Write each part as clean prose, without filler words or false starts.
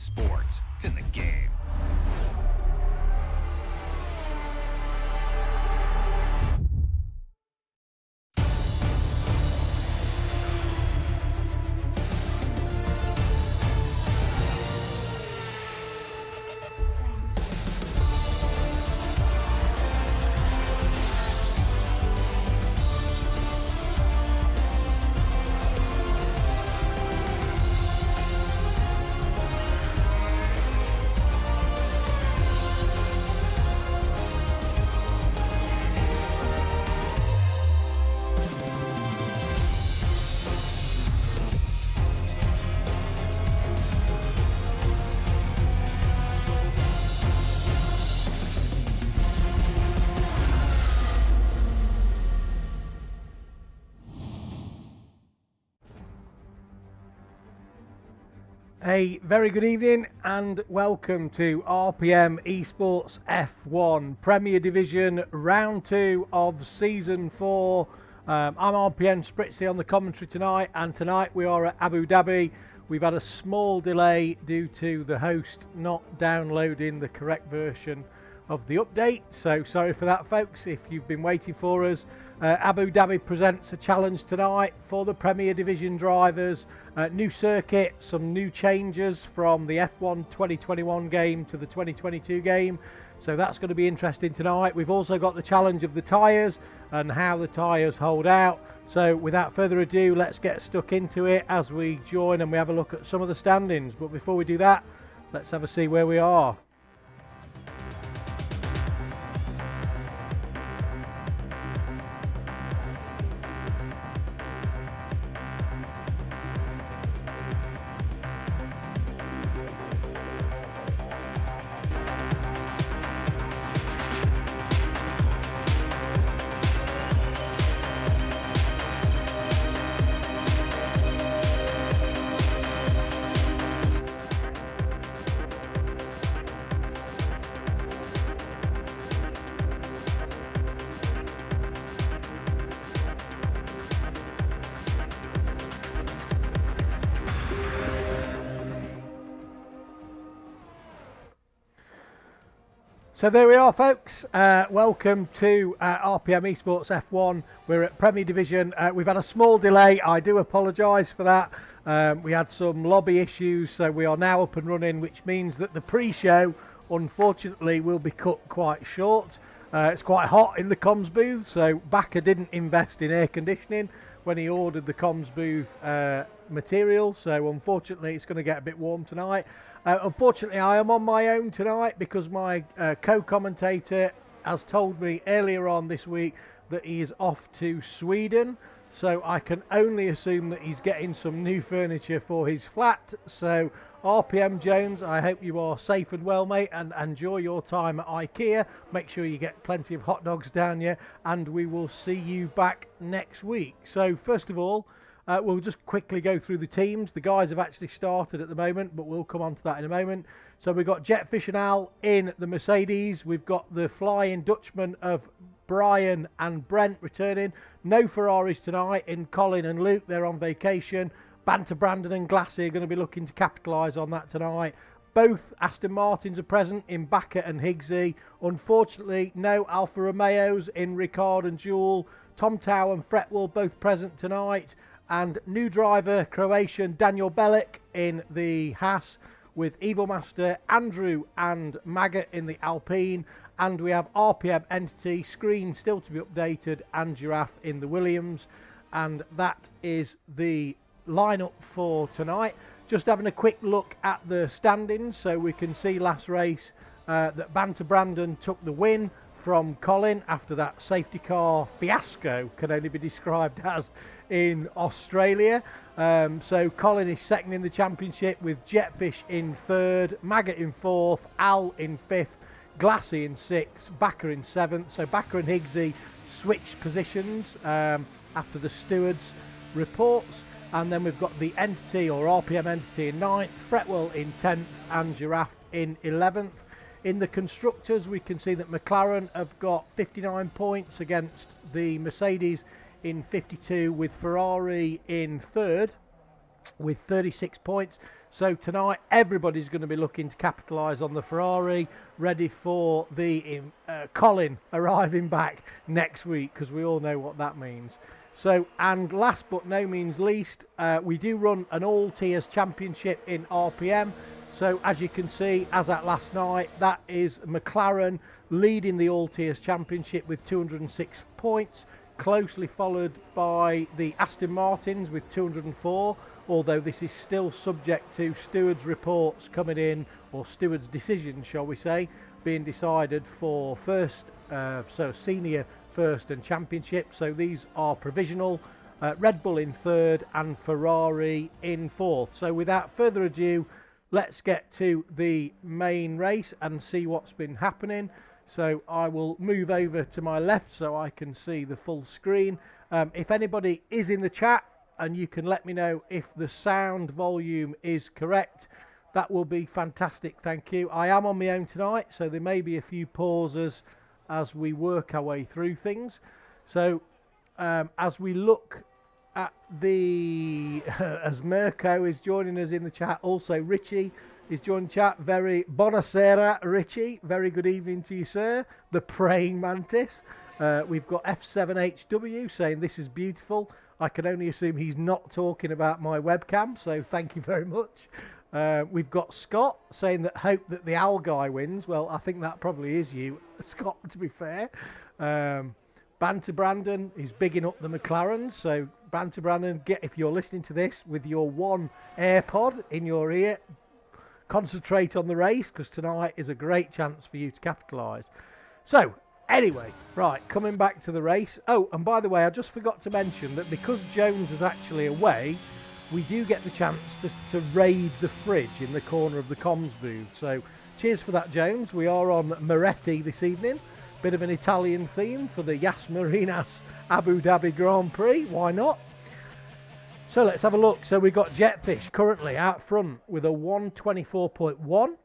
Sports, it's in the game. A very good evening and welcome to RPM Esports F1 Premier Division Round 2 of Season 4. I'm RPM Spritzy on the commentary tonight, and tonight we are at Abu Dhabi. We've had a small delay due to the host not downloading the correct version of the update, so sorry for that, folks, if you've been waiting for us. Abu Dhabi presents a challenge tonight for the Premier Division drivers. New circuit, some new changes from the F1 2021 game to the 2022 game, so that's going to be interesting tonight. We've also got the challenge of the tyres and how the tyres hold out. So without further ado, let's get stuck into it as we join and we have a look at some of the standings. But before we do that, let's have a see where we are. So there we are, folks. Welcome to RPM Esports F1. We're at Premier Division. We've had a small delay. I do apologise for that. We had some lobby issues, so we are now up and running, which means that the pre-show, unfortunately, will be cut quite short. It's quite hot in the comms booth, so Backer didn't invest in air conditioning when he ordered the comms booth material, so unfortunately it's going to get a bit warm tonight. Unfortunately, I am on my own tonight because my co-commentator has told me earlier on this week that he is off to Sweden. So I can only assume that he's getting some new furniture for his flat. So RPM Jones, I hope you are safe and well, mate, and enjoy your time at IKEA. Make sure you get plenty of hot dogs down here, and we will see you back next week. So first of all, we'll just quickly go through the teams. The guys have actually started at the moment, but we'll come on to that in a moment. So we've got Jetfish and Al in the Mercedes. We've got the Flying Dutchman of Brian and Brent returning. No Ferraris tonight in Colin and Luke. They're on vacation. Banter Brandon and Glassy are going to be looking to capitalise on that tonight. Both Aston Martins are present in Backer and Higgsy. Unfortunately, no Alfa Romeos in Ricard and Jewel. Tom Tow and Fretwell both present tonight. And new driver, Croatian Daniel Bellic in the Haas, with Evil Master, Andrew and Maggot in the Alpine. And we have RPM Entity, Screen still to be updated, and Giraffe in the Williams. And that is the lineup for tonight. Just having a quick look at the standings, so we can see last race that Banter Brandon took the win from Colin after that safety car fiasco, can only be described as, in Australia. So Colin is second in the championship, with Jetfish in third, Maggot in fourth, Al in fifth, Glassy in sixth, Backer in seventh. So Backer and Higgsy switched positions after the stewards' reports. And then we've got the Entity, or RPM Entity, in ninth, Fretwell in 10th, and Giraffe in 11th. In the constructors, we can see that McLaren have got 59 points against the Mercedes in 52, with Ferrari in third with 36 points. So tonight everybody's going to be looking to capitalise on the Ferrari, ready for the Colin arriving back next week, because we all know what that means. So, and last but no means least, we do run an all tiers championship in RPM. So as you can see, as at last night, that is McLaren leading the all tiers championship with 206 points, closely followed by the Aston Martins with 204, although this is still subject to stewards' reports coming in, or stewards' decisions, shall we say, being decided for first, so senior first and championship. So these are provisional. Red Bull in third and Ferrari in fourth. So without further ado, let's get to the main race and see what's been happening. So I will move over to my left so I can see the full screen. If anybody is in the chat and you can let me know if the sound volume is correct, that will be fantastic, thank you. I am on my own tonight, so there may be a few pauses as we work our way through things. So as we look at the as Mirko is joining us in the chat, also Richie is joining chat. Very buonasera, Richie, very good evening to you, sir. The praying mantis. We've got F7HW saying this is beautiful. I can only assume he's not talking about my webcam, so thank you very much. We've got Scott saying that hope that the owl guy wins. Well, I think that probably is you, Scott, to be fair. Banter Brandon is bigging up the McLarens. So Banter Brandon, if you're listening to this with your one AirPod in your ear, concentrate on the race, because tonight is a great chance for you to capitalise. So anyway, right, coming back to the race. Oh, and by the way, I just forgot to mention that because Jones is actually away, we do get the chance to raid the fridge in the corner of the comms booth. So cheers for that, Jones. We are on Moretti this evening. Bit of an Italian theme for the Yas Marinas Abu Dhabi Grand Prix. Why not? So let's have a look. So we've got Jetfish currently out front with a 124.1.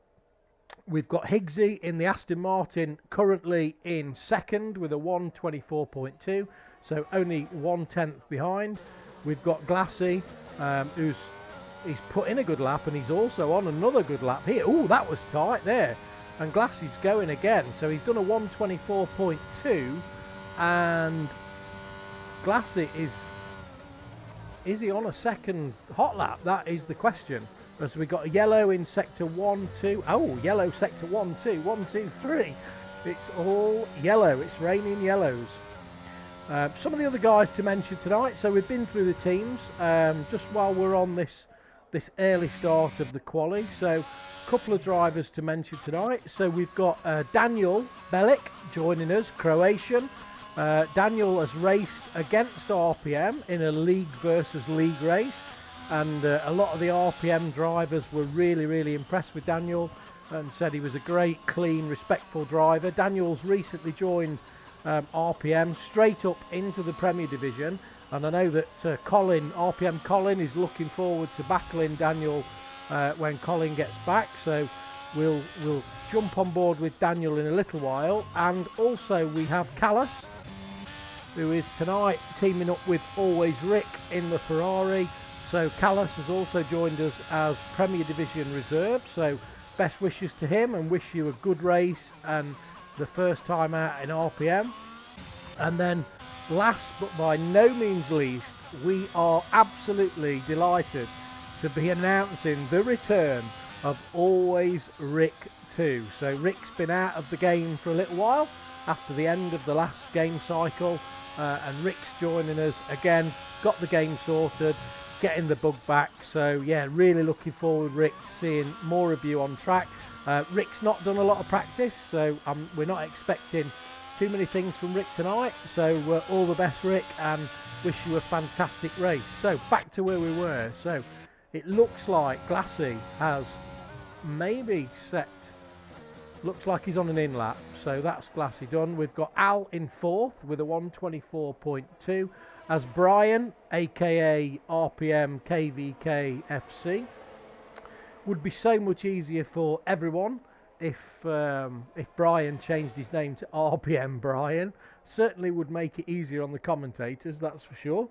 We've got Higgsy in the Aston Martin currently in second with a 124.2. So only 1/10 behind. We've got Glassy, he's put in a good lap, and he's also on another good lap here. Oh, that was tight there. And Glassy's going again. So he's done a 124.2, and Glassy is he on a second hot lap? That is the question. As we got a yellow in sector 1, 2. Oh, yellow sector 1, 2. 1, 2, 3. It's all yellow. It's raining yellows. Some of the other guys to mention tonight. So we've been through the teams just while we're on this early start of the quali. So a couple of drivers to mention tonight. So we've got Daniel Belic joining us, Croatian. Daniel has raced against RPM in a league versus league race, and a lot of the RPM drivers were really, really impressed with Daniel and said he was a great, clean, respectful driver. Daniel's recently joined RPM straight up into the Premier Division, and I know that RPM Colin is looking forward to battling Daniel when Colin gets back, so we'll jump on board with Daniel in a little while. And also we have Callas, who is tonight teaming up with Always Rick in the Ferrari. So Callas has also joined us as Premier Division reserve, so best wishes to him and wish you a good race and the first time out in RPM. And then last but by no means least, we are absolutely delighted to be announcing the return of Always Rick 2. So Rick's been out of the game for a little while after the end of the last game cycle, and Rick's joining us again, got the game sorted, getting the bug back. So yeah, really looking forward, Rick, to seeing more of you on track. Rick's not done a lot of practice, so we're not expecting too many things from Rick tonight. So all the best, Rick, and wish you a fantastic race. So back to where we were. So it looks like Glassy has maybe set, looks like he's on an in lap, so that's Glassy done. We've got Al in fourth with a 124.2 as Brian, aka RPM KVK FC. Would be so much easier for everyone if Brian changed his name to RPM Brian. Certainly would make it easier on the commentators, that's for sure.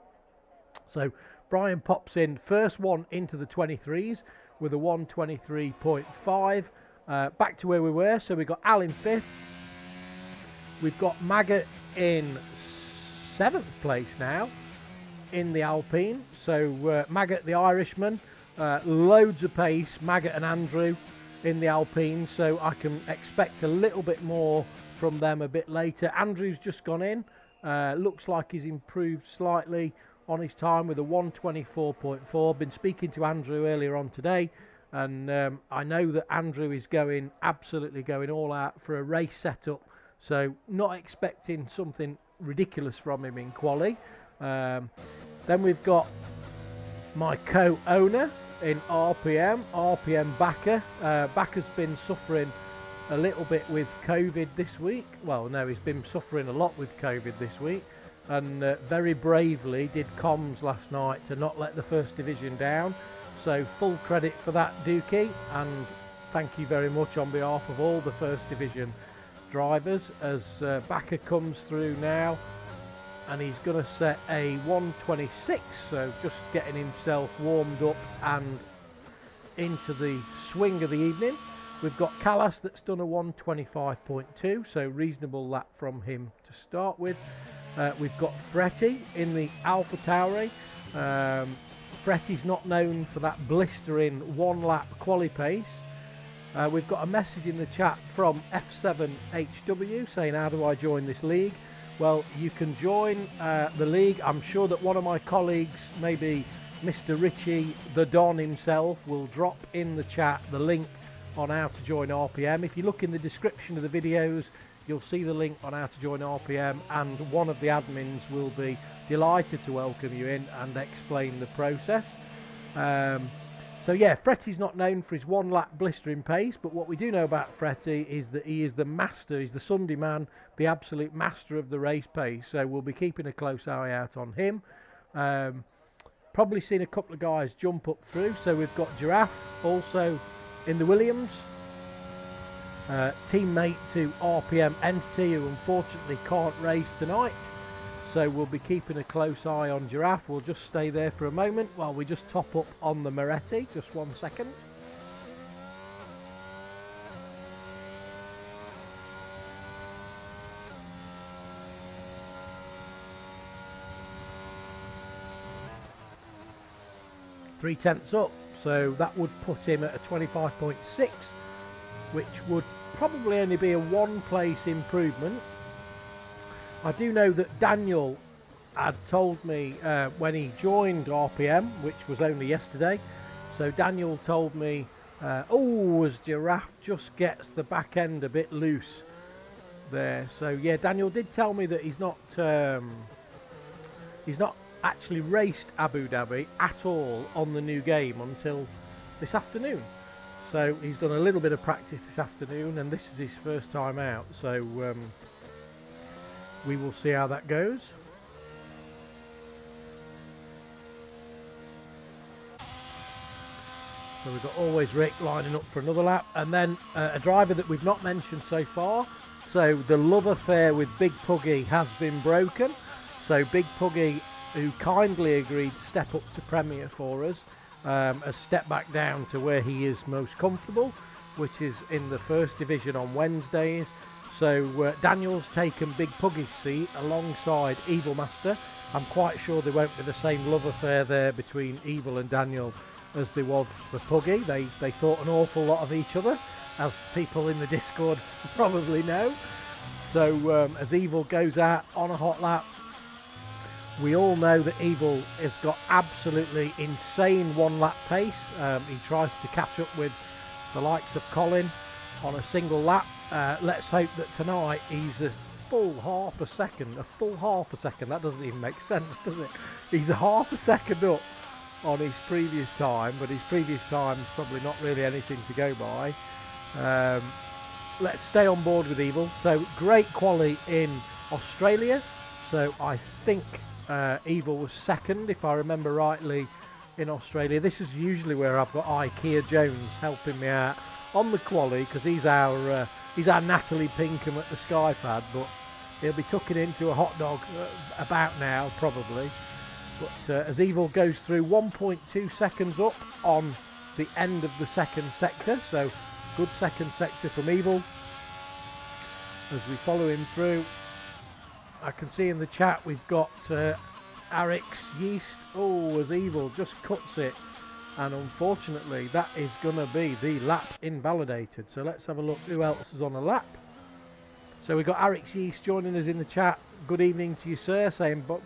So Brian pops in first one into the 23s with a 123.5. Back to where we were. So we've got Al in 5th. We've got Maggot in 7th place now in the Alpine. So Maggot, the Irishman, loads of pace. Maggot and Andrew in the Alpine. So I can expect a little bit more from them a bit later. Andrew's just gone in. Looks like he's improved slightly on his time with a 124.4. Been speaking to Andrew earlier on today, and I know that Andrew is absolutely going all out for a race setup. So not expecting something ridiculous from him in quali. Then we've got my co-owner in RPM Backer. Backer's been suffering a little bit with COVID this week. Well, no, he's been suffering a lot with COVID this week, and very bravely did comms last night to not let the first division down. So full credit for that, Dookie, and thank you very much on behalf of all the first division drivers as Backer comes through now, and he's going to set a 126, so just getting himself warmed up and into the swing of the evening. We've got Callas that's done a 125.2, so reasonable lap from him to start with. We've got Fretty in the Alpha Tauri. Fretty's not known for that blistering one-lap quali pace. We've got a message in the chat from F7HW saying, how do I join this league? Well, you can join the league. I'm sure that one of my colleagues, maybe Mr. Richie, the Don himself, will drop in the chat the link on how to join RPM. If you look in the description of the videos, you'll see the link on how to join RPM, and one of the admins will be delighted to welcome you in and explain the process. So yeah, Fretty's not known for his one-lap blistering pace, but what we do know about Fretty is that he is the master, he's the Sunday man, the absolute master of the race pace, so we'll be keeping a close eye out on him. Probably seen a couple of guys jump up through, so we've got Giraffe also in the Williams, teammate to RPM Entity, who unfortunately can't race tonight, so we'll be keeping a close eye on Giraffe. We'll just stay there for a moment while we just top up on the Moretti. Just 1 second. Three tenths up, so that would put him at a 25.6, which would probably only be a one-place improvement. I do know that Daniel had told me when he joined RPM, which was only yesterday, so Daniel told me, as Giraffe just gets the back end a bit loose there. So yeah, Daniel did tell me that he's not actually raced Abu Dhabi at all on the new game until this afternoon. So he's done a little bit of practice this afternoon, and this is his first time out. So we will see how that goes. So we've got Always Rick lining up for another lap, and then a driver that we've not mentioned so far. So the love affair with Big Puggy has been broken. So Big Puggy, who kindly agreed to step up to Premier for us, has stepped back down to where he is most comfortable, which is in the first division on Wednesdays. So Daniel's taken Big Puggy's seat alongside Evil Master. I'm quite sure there won't be the same love affair there between Evil and Daniel as there was for Puggy. They thought an awful lot of each other, as people in the Discord probably know. So as Evil goes out on a hot lap, we all know that Evil has got absolutely insane one-lap pace. He tries to catch up with the likes of Colin on a single lap. Let's hope that tonight he's a full half a second. That doesn't even make sense, does it? He's a half a second up on his previous time, but his previous time's probably not really anything to go by. Let's stay on board with Evil. So great quali in Australia. So I think Evil was second, if I remember rightly, in Australia. This is usually where I've got Ikea Jones helping me out on the quali, because he's our Natalie Pinkham at the Skypad, but he'll be tucking into a hot dog about now probably. But as Evil goes through, 1.2 seconds up on the end of the second sector. So good second sector from Evil. As we follow him through, I can see in the chat we've got Eric's Yeast. Oh, as Evil just cuts it. And unfortunately, that is going to be the lap invalidated. So let's have a look who else is on a lap. So we've got Eric's Yeast joining us in the chat. Good evening to you, sir. Saying, but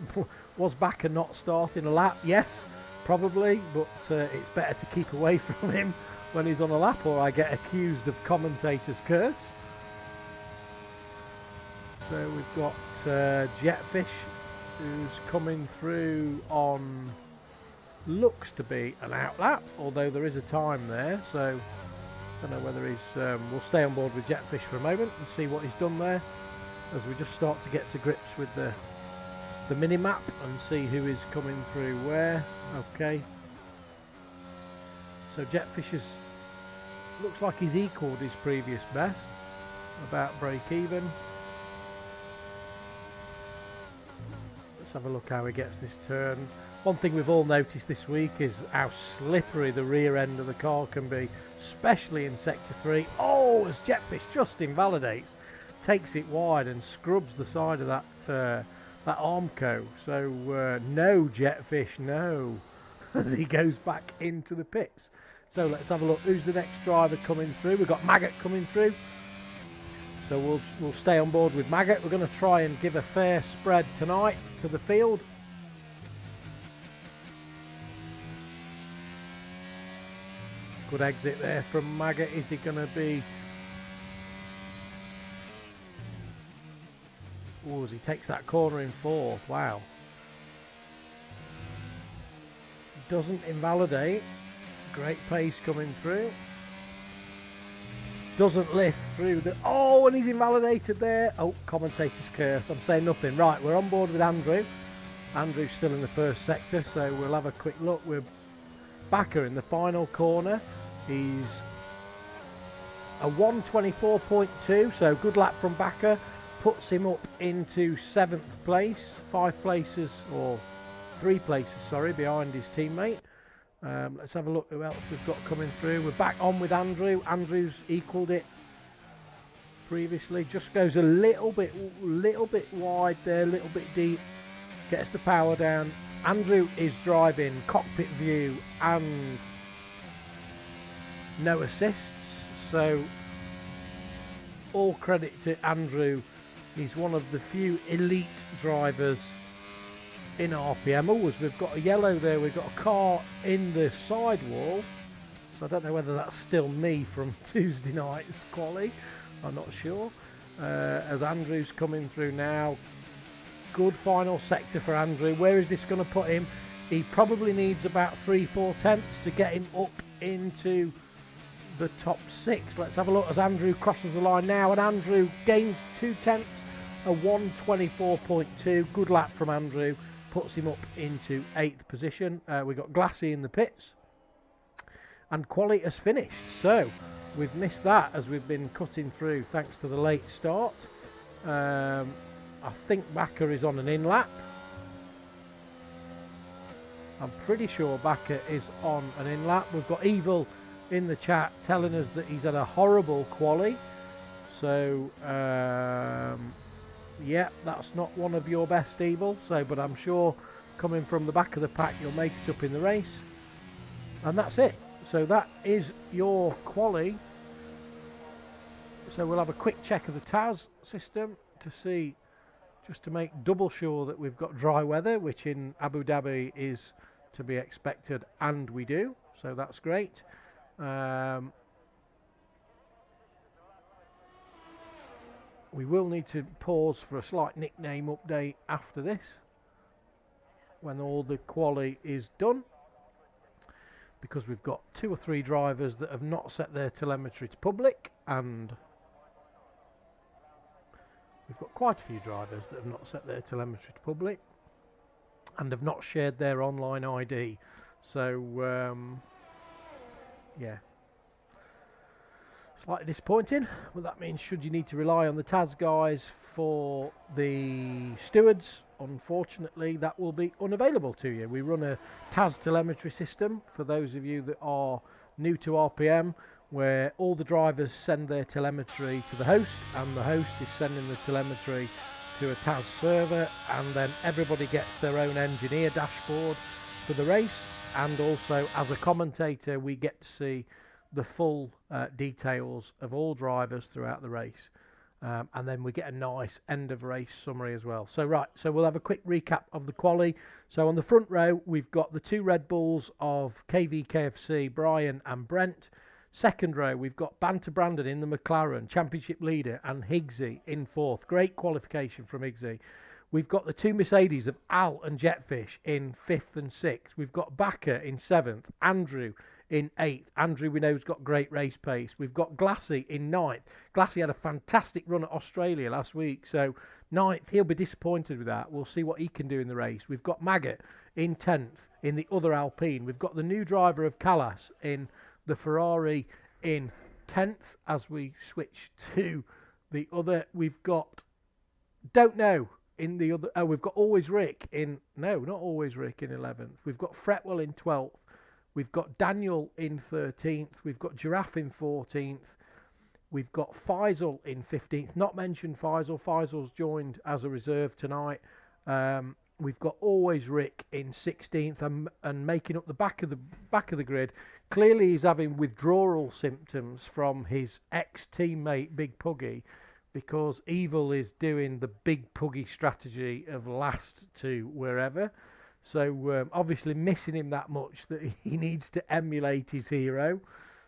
was Backer not starting a lap? Yes, probably. But it's better to keep away from him when he's on a lap, or I get accused of commentator's curse. So we've got Jetfish, who's coming through on, looks to be an outlap, although there is a time there. So I don't know whether he's, we'll stay on board with Jetfish for a moment and see what he's done there, as we just start to get to grips with the mini-map and see who is coming through where. Okay. So Jetfish is, looks like he's equalled his previous best, about break even. Let's have a look how he gets this turn. One thing we've all noticed this week is how slippery the rear end of the car can be, especially in Sector 3. Oh, as Jetfish just invalidates, takes it wide and scrubs the side of that Armco. So no, Jetfish, no, as he goes back into the pits. So let's have a look. Who's the next driver coming through? We've got Maggot coming through. So we'll stay on board with Maggot. We're going to try and give a fair spread tonight to the field. Good exit there from Maggot. Is he going to be... Oh, as he takes that corner in fourth. Wow. Doesn't invalidate. Great pace coming through. Doesn't lift through the... Oh, and he's invalidated there. Oh, commentator's curse. I'm saying nothing. Right, we're on board with Andrew. Andrew's still in the first sector, so we'll have a quick look. We're Backer in the final corner. He's a 1:24.2, so good lap from Backer. Puts him up into 7th place. 5 places, or 3 places, sorry, behind his teammate. Let's have a look who else we've got coming through. We're back on with Andrew. Andrew's equalled it previously. Just goes a little bit wide there, a little bit deep. Gets the power down. Andrew is driving cockpit view and no assists. So all credit to Andrew. He's one of the few elite drivers in RPM. Oh, as we've got a yellow there, we've got a car in the sidewall. So I don't know whether that's still me from Tuesday night's quali. I'm not sure. As Andrew's coming through now. Good final sector for Andrew. Where is this going to put him? He probably needs about 3-4 tenths to get him up into the top 6. Let's have a look as Andrew crosses the line now. And Andrew gains 2 tenths, a 1:24.2. Good lap from Andrew. Puts him up into 8th position. We've got Glassy in the pits. And quali has finished. So we've missed that as we've been cutting through thanks to the late start. I think Backer is on an in lap. I'm pretty sure Backer is on an in lap. We've got Evil in the chat telling us that he's had a horrible quali. So yeah, that's not one of your best, Evil. So, but I'm sure coming from the back of the pack, you'll make it up in the race. And that's it. So that is your quali. So we'll have a quick check of the TAS system to see, just to make double sure that we've got dry weather, which in Abu Dhabi is to be expected, and we do. So that's great. We will need to pause for a slight nickname update after this, when all the quali is done, because we've got 2 or 3 drivers that have not set their telemetry to public, and we've got quite a few drivers that have not set their telemetry to public and have not shared their online ID. So yeah, slightly disappointing, but that means should you need to rely on the TAS guys for the stewards, unfortunately that will be unavailable to you. We run a TAS telemetry system for those of you that are new to RPM, where all the drivers send their telemetry to the host, and the host is sending the telemetry to a TAS server, and then everybody gets their own engineer dashboard for the race. And also, as a commentator, we get to see the full details of all drivers throughout the race. And then we get a nice end of race summary as well. So we'll have a quick recap of the quali. So on the front row, we've got the 2 Red Bulls of KVKFC, Brian and Brent. Second row, we've got Banter Brandon in the McLaren, championship leader, and Higgsy in 4th. Great qualification from Higgsy. We've got the 2 Mercedes of Al and Jetfish in 5th and 6th. We've got Bakker in 7th, Andrew in 8th. Andrew, we know, has got great race pace. We've got Glassy in 9th. Glassy had a fantastic run at Australia last week, so 9th, he'll be disappointed with that. We'll see what he can do in the race. We've got Maggot in 10th in the other Alpine. We've got the new driver of Callas in the Ferrari in 10th. As we switch to the other, we've got Don't Know in the other. Oh, we've got Always Rick in, no, not Always Rick in 11th. We've got Fretwell in 12th. We've got Daniel in 13th. We've got Giraffe in 14th. We've got Faisal in 15th. Not mentioned Faisal. Faisal's joined as a reserve tonight. We've got Always Rick in 16th and making up the back of the grid. Clearly he's having withdrawal symptoms from his ex-teammate Big Puggy, because Evil is doing the Big Puggy strategy of last to wherever. So obviously missing him that much that he needs to emulate his hero.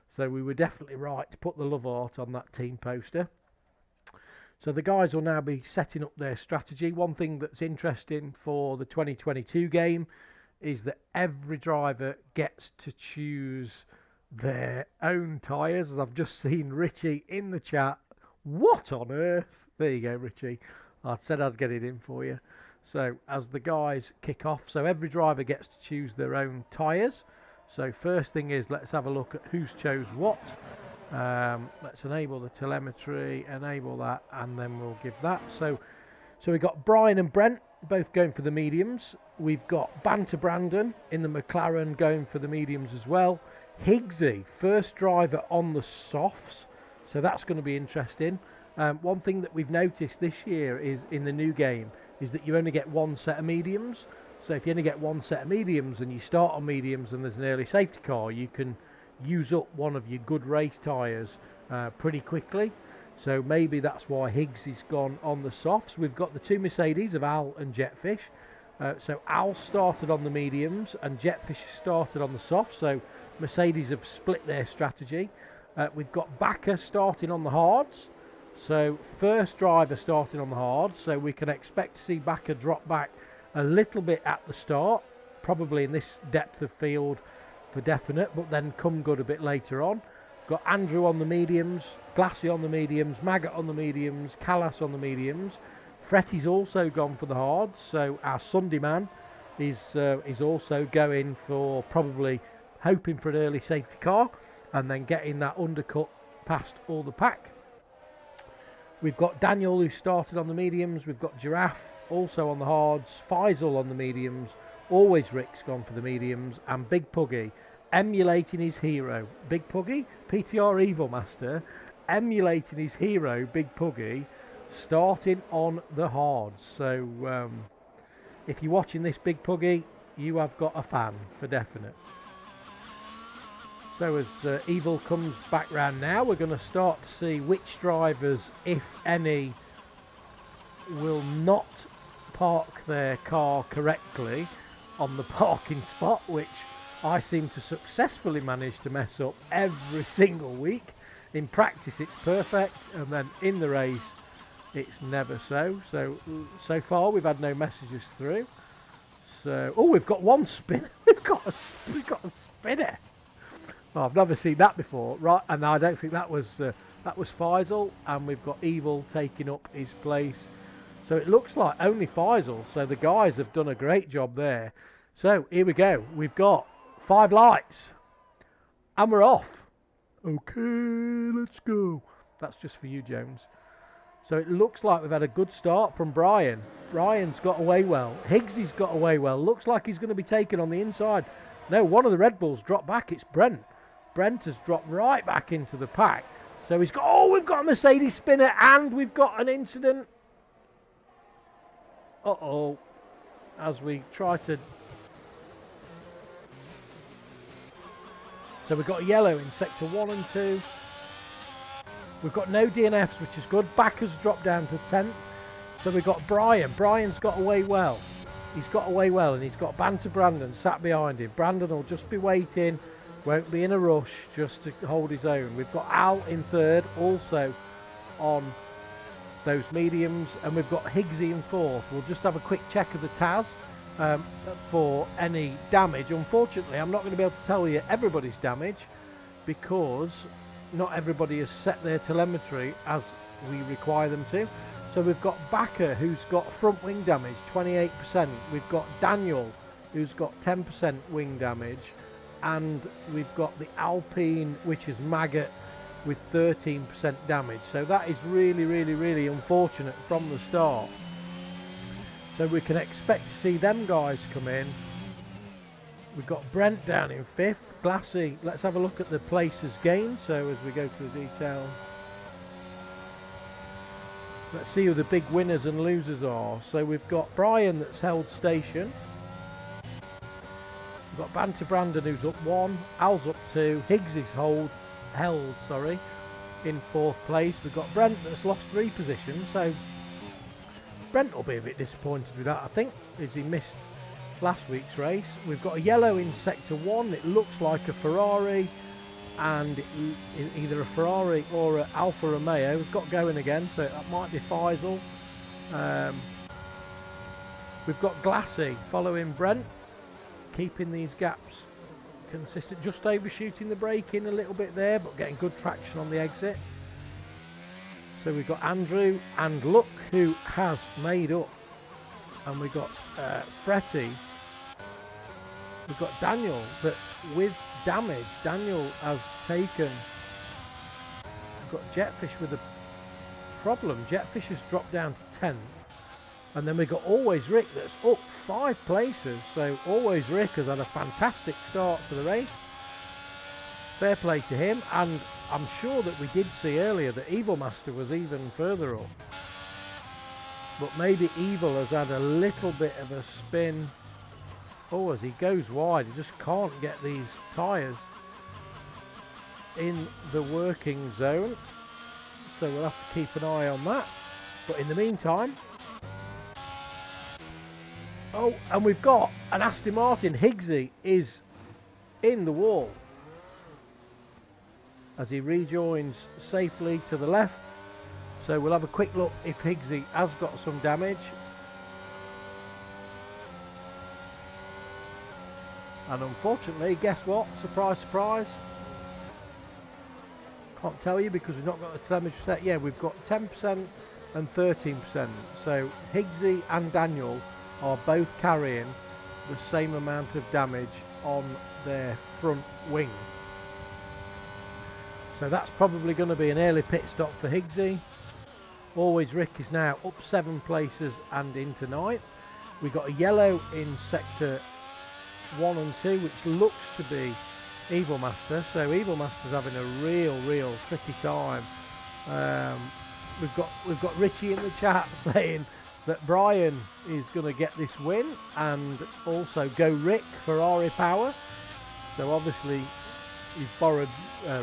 So we were definitely right to put the love art on that team poster. So the guys will now be setting up their strategy. One thing that's interesting for the 2022 game is that every driver gets to choose their own tyres. As I've just seen Richie in the chat. What on earth? There you go, Richie. I said I'd get it in for you. So as the guys kick off, so every driver gets to choose their own tyres. So first thing is, let's have a look at who's chose what. Let's enable the telemetry, enable that, and then we'll give that. So we've got Brian and Brent both going for the mediums. We've got Banter Brandon in the McLaren going for the mediums as well. Higgsy, first driver on the softs. So that's going to be interesting. One thing that we've noticed this year is in the new game is that you only get 1 set of mediums. So if you only get 1 set of mediums and you start on mediums and there's an early safety car, you can use up one of your good race tyres pretty quickly. So maybe that's why Higgs has gone on the softs. We've got the 2 Mercedes of Al and Jetfish. So Al started on the mediums and Jetfish started on the softs. So Mercedes have split their strategy. We've got Bakker starting on the hards. So first driver starting on the hards. So we can expect to see Bakker drop back a little bit at the start, probably in this depth of field for definite, but then come good a bit later on. Got Andrew on the mediums, Glassy on the mediums, Maggot on the mediums, Callas on the mediums. Fretty's also gone for the hards, so our Sunday man is also going for, probably hoping for an early safety car and then getting that undercut past all the pack. We've got Daniel, who started on the mediums. We've got Giraffe also on the hards, Faisal on the mediums, Always Rick's gone for the mediums, and Big Puggy emulating his hero. Big Puggy, PTR Evil Master, emulating his hero, Big Puggy, starting on the hards. So if you're watching this, Big Puggy, you have got a fan for definite. So as Evil comes back round now, we're going to start to see which drivers, if any, will not park their car correctly on the parking spot, which I seem to successfully manage to mess up every single week. In practice it's perfect, and then in the race it's never so. So far we've had no messages through. So, oh, we've got one spinner. We've got a spinner. Oh, I've never seen that before, right? And I don't think that was Faisal, and we've got Evil taking up his place. So it looks like only Faisal. So the guys have done a great job there. So here we go. We've got 5 lights, and we're off. Okay, let's go. That's just for you, Jones. So it looks like we've had a good start from Brian. Brian's got away well. Higgsy's got away well. Looks like he's going to be taken on the inside. No, one of the Red Bulls dropped back. It's Brent. Brent has dropped right back into the pack. So he's got, oh, we've got a Mercedes spinner and we've got an incident. Uh-oh. As we try to... So we've got a yellow in sector 1 and 2. We've got no DNFs, which is good. Backer's dropped down to 10th. So we've got Brian. Brian's got away well. He's got away well, and he's got Banter Brandon sat behind him. Brandon will just be waiting, won't be in a rush, just to hold his own. We've got Al in 3rd, also on those mediums, and we've got Higgsy in 4th. We'll just have a quick check of the TAS for any damage. Unfortunately, I'm not going to be able to tell you everybody's damage because not everybody has set their telemetry as we require them to. So we've got Backer, who's got front wing damage, 28%. We've got Daniel, who's got 10% wing damage. And we've got the Alpine, which is Maggot, with 13% damage. So that is really, really, really unfortunate from the start. So we can expect to see them guys come in. We've got Brent down in 5th. Glassy, let's have a look at the places gained. So as we go through the detail, let's see who the big winners and losers are. So we've got Brian that's held station. We've got Banter Brandon who's up 1. Al's up 2. Higgs is held in 4th place. We've got Brent that's lost 3 positions. So Brent will be a bit disappointed with that, I think, as he missed last week's race. We've got a yellow in sector 1. It looks like a Ferrari, and either a Ferrari or an Alfa Romeo. We've got going again, so that might be Faisal. We've got Glassy following Brent, keeping these gaps consistent, just overshooting the braking a little bit there, but getting good traction on the exit. So we've got Andrew, and look who has made up. And we've got Fretty. We've got Daniel, but with damage. Daniel has taken... We've got Jetfish with a problem. Jetfish has dropped down to 10th. And then we've got Always Rick that's up 5 places. So Always Rick has had a fantastic start to the race. Fair play to him. And I'm sure that we did see earlier that Evil Master was even further up. But maybe Evil has had a little bit of a spin. Oh, as he goes wide, he just can't get these tyres in the working zone. So we'll have to keep an eye on that. But in the meantime... Oh, and we've got an Aston Martin. Higgsy is in the wall as he rejoins safely to the left. So we'll have a quick look if Higgsy has got some damage. And unfortunately, guess what? Surprise, surprise. Can't tell you because we've not got the telemetry set. Yeah, we've got 10% and 13%. So Higgsy and Daniel are both carrying the same amount of damage on their front wing. So that's probably going to be an early pit stop for Higgsy. Always Rick is now up 7 places and into 9th. We've got a yellow in sector 1 and 2, which looks to be Evil Master. So Evil Master's having a real tricky time. We've got Richie in the chat saying that Brian is going to get this win, and also Go Rick Ferrari power. So obviously he's borrowed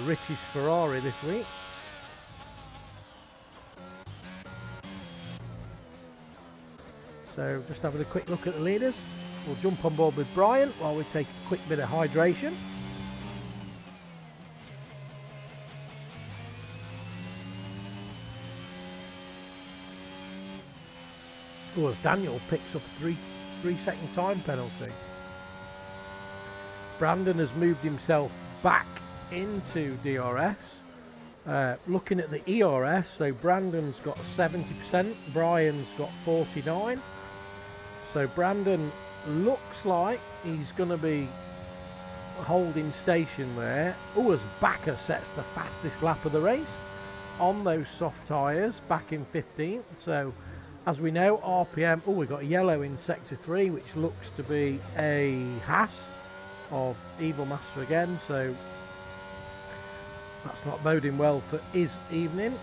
Richie's Ferrari this week. So just having a quick look at the leaders. We'll jump on board with Brian while we take a quick bit of hydration. Oh, as Daniel picks up a 3-second time penalty. Brandon has moved himself back into DRS. Looking at the ERS, so Brandon's got 70%, Brian's got 49%. So Brandon looks like he's going to be holding station there. Oh, as Backer sets the fastest lap of the race on those soft tyres, back in 15th. So as we know, RPM, oh, we've got a yellow in sector 3, which looks to be a Haas of Evil Master again. So That's not boding well for his evening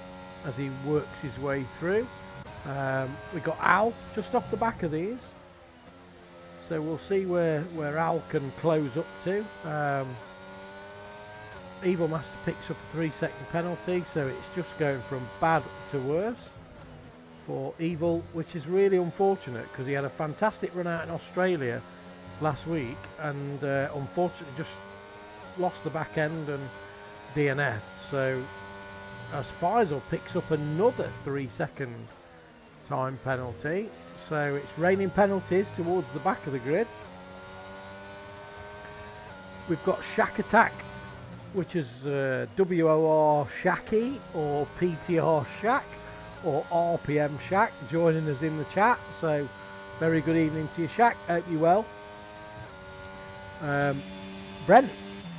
as he works his way through. We've got Al just off the back of these. So we'll see where Al can close up to. Evil Master picks up a 3-second penalty, so it's just going from bad to worse for Evil, which is really unfortunate because he had a fantastic run out in Australia last week and unfortunately just lost the back end and DNF. So as Faisal picks up another 3-second time penalty, so it's raining penalties towards the back of the grid. We've got Shack Attack, which is WOR Shacky or PTR Shack or RPM Shack joining us in the chat. So very good evening to you, Shack. Hope you're well. Brent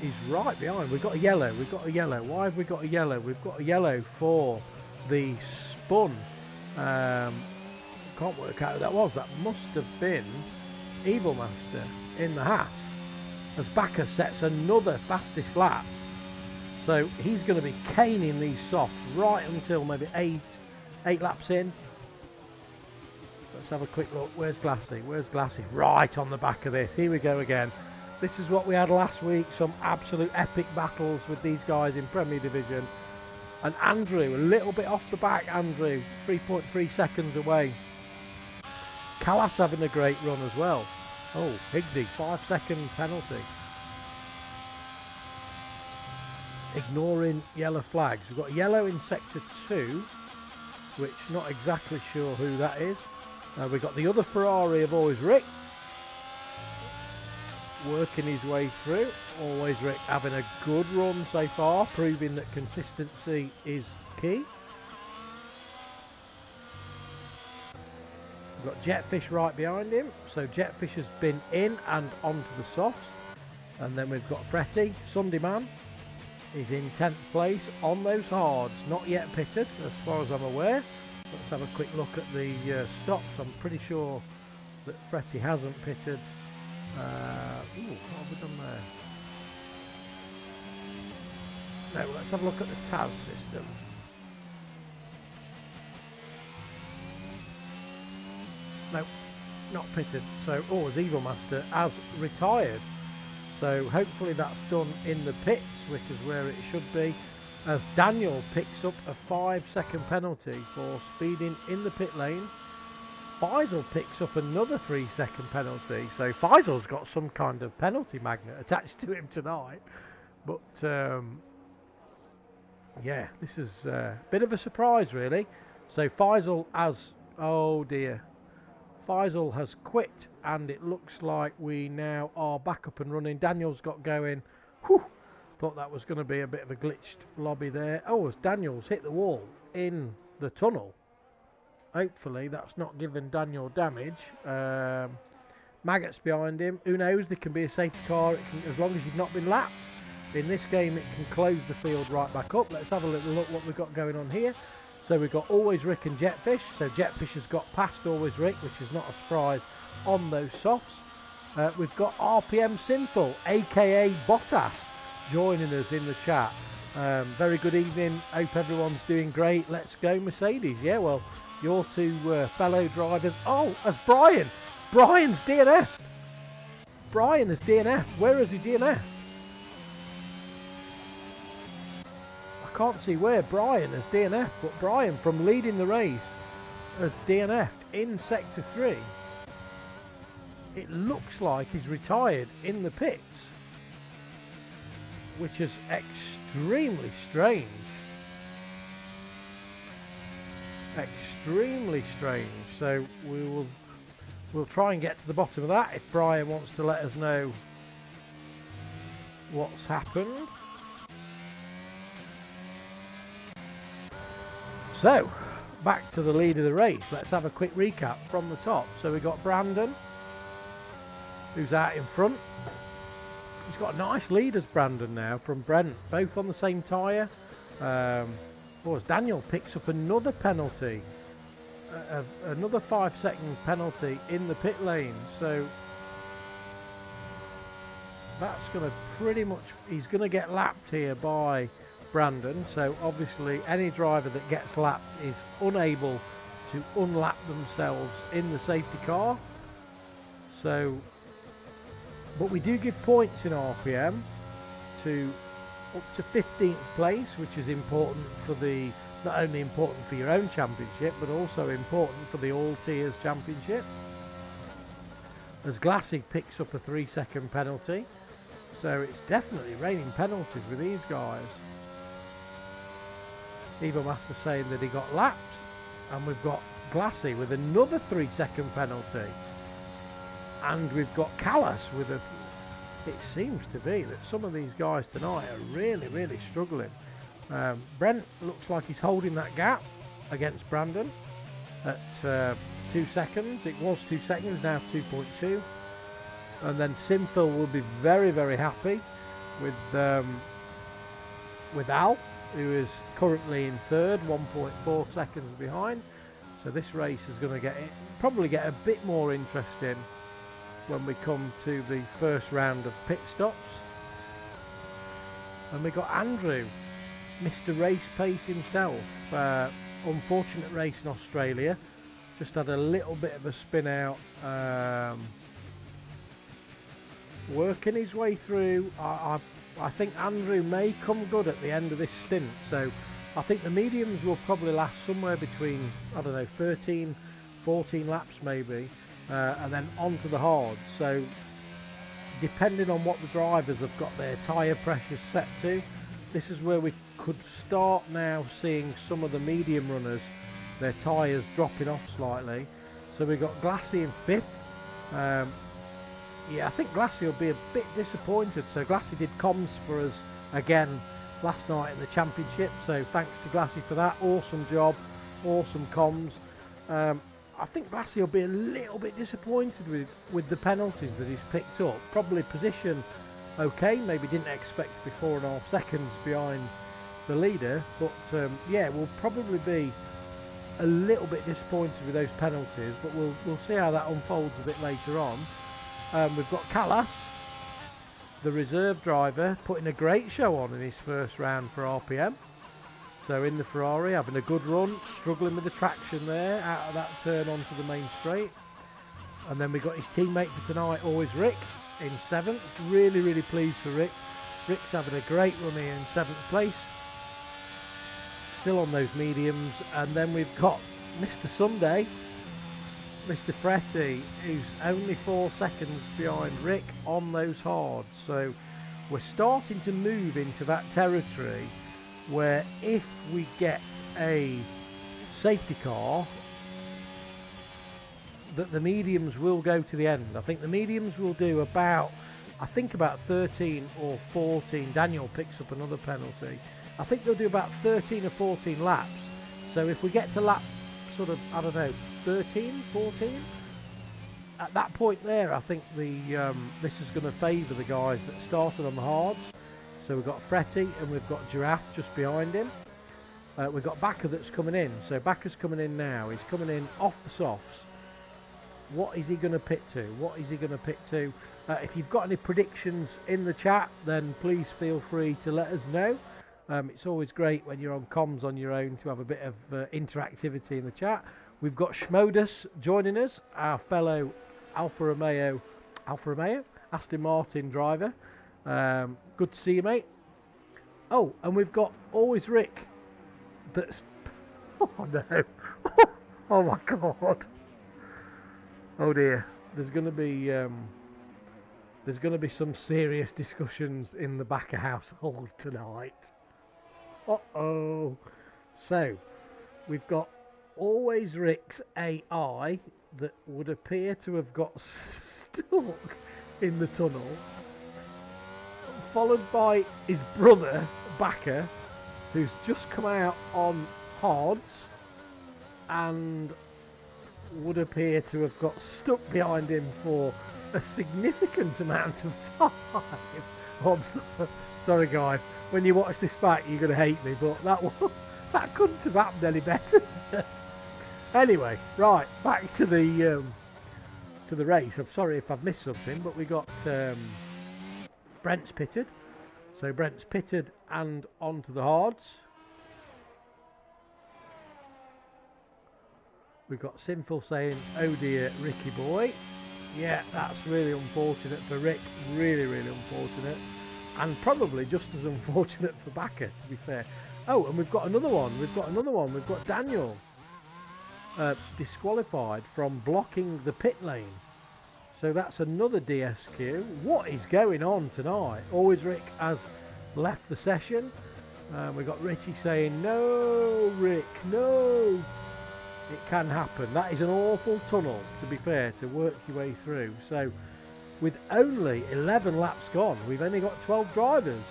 is right behind. We've got a yellow. Why have we got a yellow? We've got a yellow for the spun. Can't work out who that was. That must have been Evil Master in the Haas as Backer sets another fastest lap. So he's going to be caning these softs right until maybe eight laps in. Let's have a quick look. Where's Glassy? Right on the back of this. Here we go again. This is what we had last week. Some absolute epic battles with these guys in Premier Division. And Andrew, a little bit off the back. Andrew, 3.3 seconds away. Callas having a great run as well. Oh, Higgsy, 5-second penalty. Ignoring yellow flags. We've got yellow in sector 2, which not exactly sure who that is. We've got the other Ferrari of Always Rick working his way through. Always Rick having a good run so far, proving that consistency is key. We've got Jetfish right behind him, so Jetfish has been in and onto the softs. And then we've got Fretty, Sunday Man is in 10th place on those hards, not yet pitted as far as I'm aware. Let's have a quick look at the stops. I'm pretty sure that Fretty hasn't pitted. Ooh, what have we done there? No, let's have a look at the TAS system. No, not pitted. So, as Evil Master has retired. So hopefully that's done in the pits, which is where it should be, as Daniel picks up a 5-second penalty for speeding in the pit lane. Faisal picks up another 3-second penalty. So Faisal's got some kind of penalty magnet attached to him tonight. But yeah, this is a bit of a surprise really. So Faisal has, oh dear, Faisal has quit, and it looks like we now are back up and running. Daniel's got going. Whew, thought that was going to be a bit of a glitched lobby there. Oh, as Daniel's hit the wall in the tunnel. Hopefully that's not given Daniel damage. Maggots behind him. Who knows? There can be a safety car as long as you've not been lapped. In this game, it can close the field right back up. Let's have a little look what we've got going on here. So we've got Always Rick and Jetfish. So Jetfish has got past Always Rick, which is not a surprise on those softs. We've got RPM Sinful, aka Bottas, joining us in the chat. Very good evening. Hope everyone's doing great. Let's go Mercedes. Yeah, well, your two fellow drivers. Oh, that's Brian. Brian's DNF. Brian has DNF. Where is he DNF? I can't see where Brian has DNF, but Brian, from leading the race, has DNF'd in Sector 3. It looks like he's retired in the pits, which is extremely strange. Extremely strange. So we'll try and get to the bottom of that if Brian wants to let us know what's happened. So, back to the lead of the race. Let's have a quick recap from the top. So we've got Brandon, who's out in front. He's got a nice lead as Brandon now from Brent, both on the same tyre. As Daniel picks up another penalty, another 5-second penalty in the pit lane. So that's going to pretty much, he's going to get lapped here by Brandon. So obviously any driver that gets lapped is unable to unlap themselves in the safety car. So, but we do give points in RPM to up to 15th place, which is important for the, not only important for your own championship, but also important for the all tiers championship. As Glassy picks up a 3-second penalty. So it's definitely raining penalties with these guys. Evo Master saying that he got lapped, and we've got Glassy with another 3-second penalty. And we've got Callas with a... It seems to be that some of these guys tonight are really, really struggling. Brent looks like he's holding that gap against Brandon at 2 seconds. It was 2 seconds, now 2.2. And then Simphil will be very, very happy with Al, who is currently in third, 1.4 seconds behind. So this race is going to probably get a bit more interesting when we come to the first round of pit stops. And we got Andrew, Mr. Race Pace himself. Unfortunate race in Australia. Just had a little bit of a spin out. Working his way through. I think Andrew may come good at the end of this stint. So I think the mediums will probably last somewhere between, I don't know, 13, 14 laps maybe. And then on to the hards. So depending on what the drivers have got their tyre pressures set to, this is where we could start now seeing some of the medium runners, their tyres dropping off slightly. So we've got Glassy in 5th. Yeah, I think Glassy will be a bit disappointed. So Glassy did comms for us again last night in the championship. So thanks to Glassy for that. Awesome job. Awesome comms. I think Glassy will be a little bit disappointed with the penalties that he's picked up. Probably position okay. Maybe didn't expect to be 4.5 seconds behind the leader. But yeah, we'll probably be a little bit disappointed with those penalties. But we'll see how that unfolds a bit later on. We've got Callas, the reserve driver, putting a great show on in his first round for RPM. So in the Ferrari, having a good run, struggling with the traction there, out of that turn onto the main straight. And then we got his teammate for tonight, always Rick, in 7th. Really, really pleased for Rick. Rick's having a great run here in 7th place. Still on those mediums. And then we've got Mr. Sunday, Mr. Fretty, who's only 4 seconds behind Rick on those hards. So we're starting to move into that territory where if we get a safety car, that the mediums will go to the end. I think the mediums will do about 13 or 14. Daniel picks up another penalty. I think they'll do about 13 or 14 laps. So if we get to lap sort of, I don't know, 13, 14, at that point there, I think this is going to favour the guys that started on the hards. So we've got Fretty and we've got Giraffe just behind him. We've got Backer that's coming in. So Backer's coming in now. He's coming in off the softs. What is he going to pit to? What is he going to pit to? If you've got any predictions in the chat, then please feel free to let us know. It's always great when you're on comms on your own to have a bit of interactivity in the chat. We've got Schmodus joining us, our fellow Alfa Romeo, Aston Martin driver. Good to see you, mate. Oh, and we've got always Rick. That's... Oh, no. Oh, my God. Oh, dear. There's going to be some serious discussions in the Backer household tonight. Uh-oh. So, we've got always Rick's AI that would appear to have got stuck in the tunnel, followed by his brother, Backer, who's just come out on hards and would appear to have got stuck behind him for a significant amount of time. Oh, I'm sorry, guys. When you watch this back, you're going to hate me, but that couldn't have happened any better. Anyway, right, back to the race. I'm sorry if I've missed something, but we got Brent's pitted. So Brent's pitted and onto the hards. We've got Sinful saying, oh dear, Ricky boy. Yeah, that's really unfortunate for Rick. Really, really unfortunate. And probably just as unfortunate for Backer, to be fair. Oh, and we've got another one. We've got Daniel disqualified from blocking the pit lane. So that's another DSQ. What is going on tonight? Always Rick has left the session. We've got Richie saying, no, Rick, no. It can happen. That is an awful tunnel, to be fair, to work your way through. So with only 11 laps gone, we've only got 12 drivers.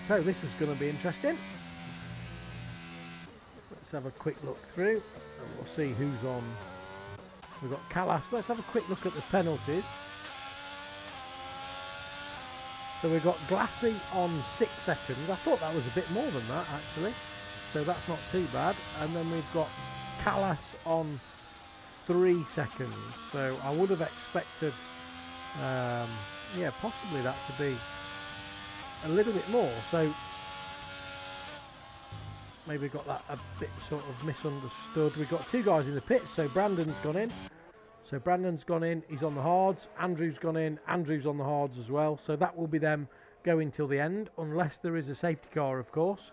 So this is going to be interesting. Let's have a quick look through and we'll see who's on. We've got Callas. Let's have a quick look at the penalties. So we've got Glassy on 6 seconds. I thought that was a bit more than that, actually. So that's not too bad. And then we've got Callas on 3 seconds. So I would have expected, yeah, possibly that to be a little bit more. So maybe got that a bit sort of misunderstood. We've got 2 guys in the pits. So Brandon's gone in. He's on the hards. Andrew's gone in. Andrew's on the hards as well. So that will be them going till the end, unless there is a safety car, of course.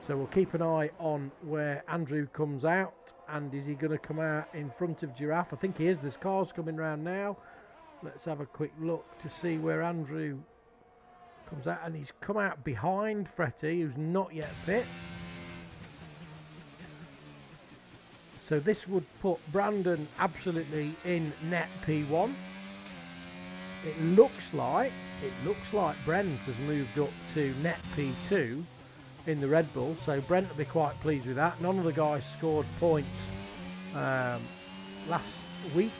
So we'll keep an eye on where Andrew comes out. And is he going to come out in front of Giraffe? I think he is. There's cars coming round now. Let's have a quick look to see where Andrew comes out. And he's come out behind Fretty, who's not yet pit. So this would put Brandon absolutely in net P1. It looks like Brent has moved up to net P2 in the Red Bull, so Brent will be quite pleased with that. None of the guys scored points last week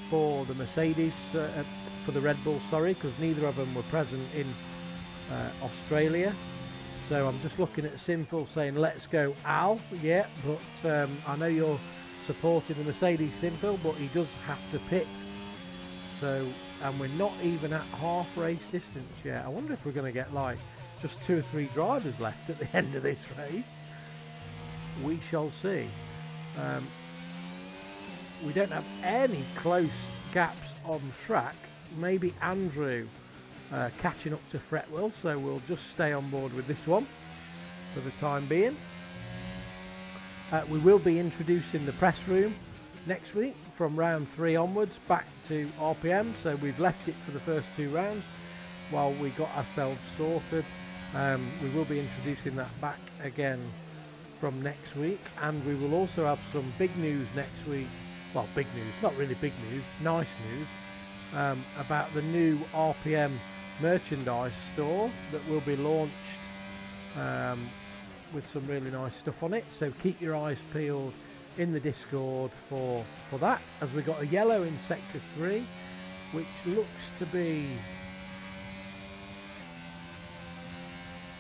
for the Mercedes, for the Red Bull, sorry, because neither of them were present in Australia. So I'm just looking at Sinful saying, let's go Al. Yeah, but I know you're supporting the Mercedes, Sinful, but he does have to pit. So, and we're not even at half race distance yet. I wonder if we're going to get like just 2 or 3 drivers left at the end of this race. We shall see. We don't have any close gaps on track. Maybe Andrew catching up to Fretwell, so we'll just stay on board with this one for the time being. We will be introducing the press room next week from round 3 onwards back to RPM, so we've left it for the first 2 rounds while we got ourselves sorted. We will be introducing that back again from next week, and we will also have some big news next week. Well, big news, not really big news, nice news, about the new RPM merchandise store that will be launched with some really nice stuff on it. So keep your eyes peeled in the Discord for that, as we got a yellow in sector 3, which looks to be,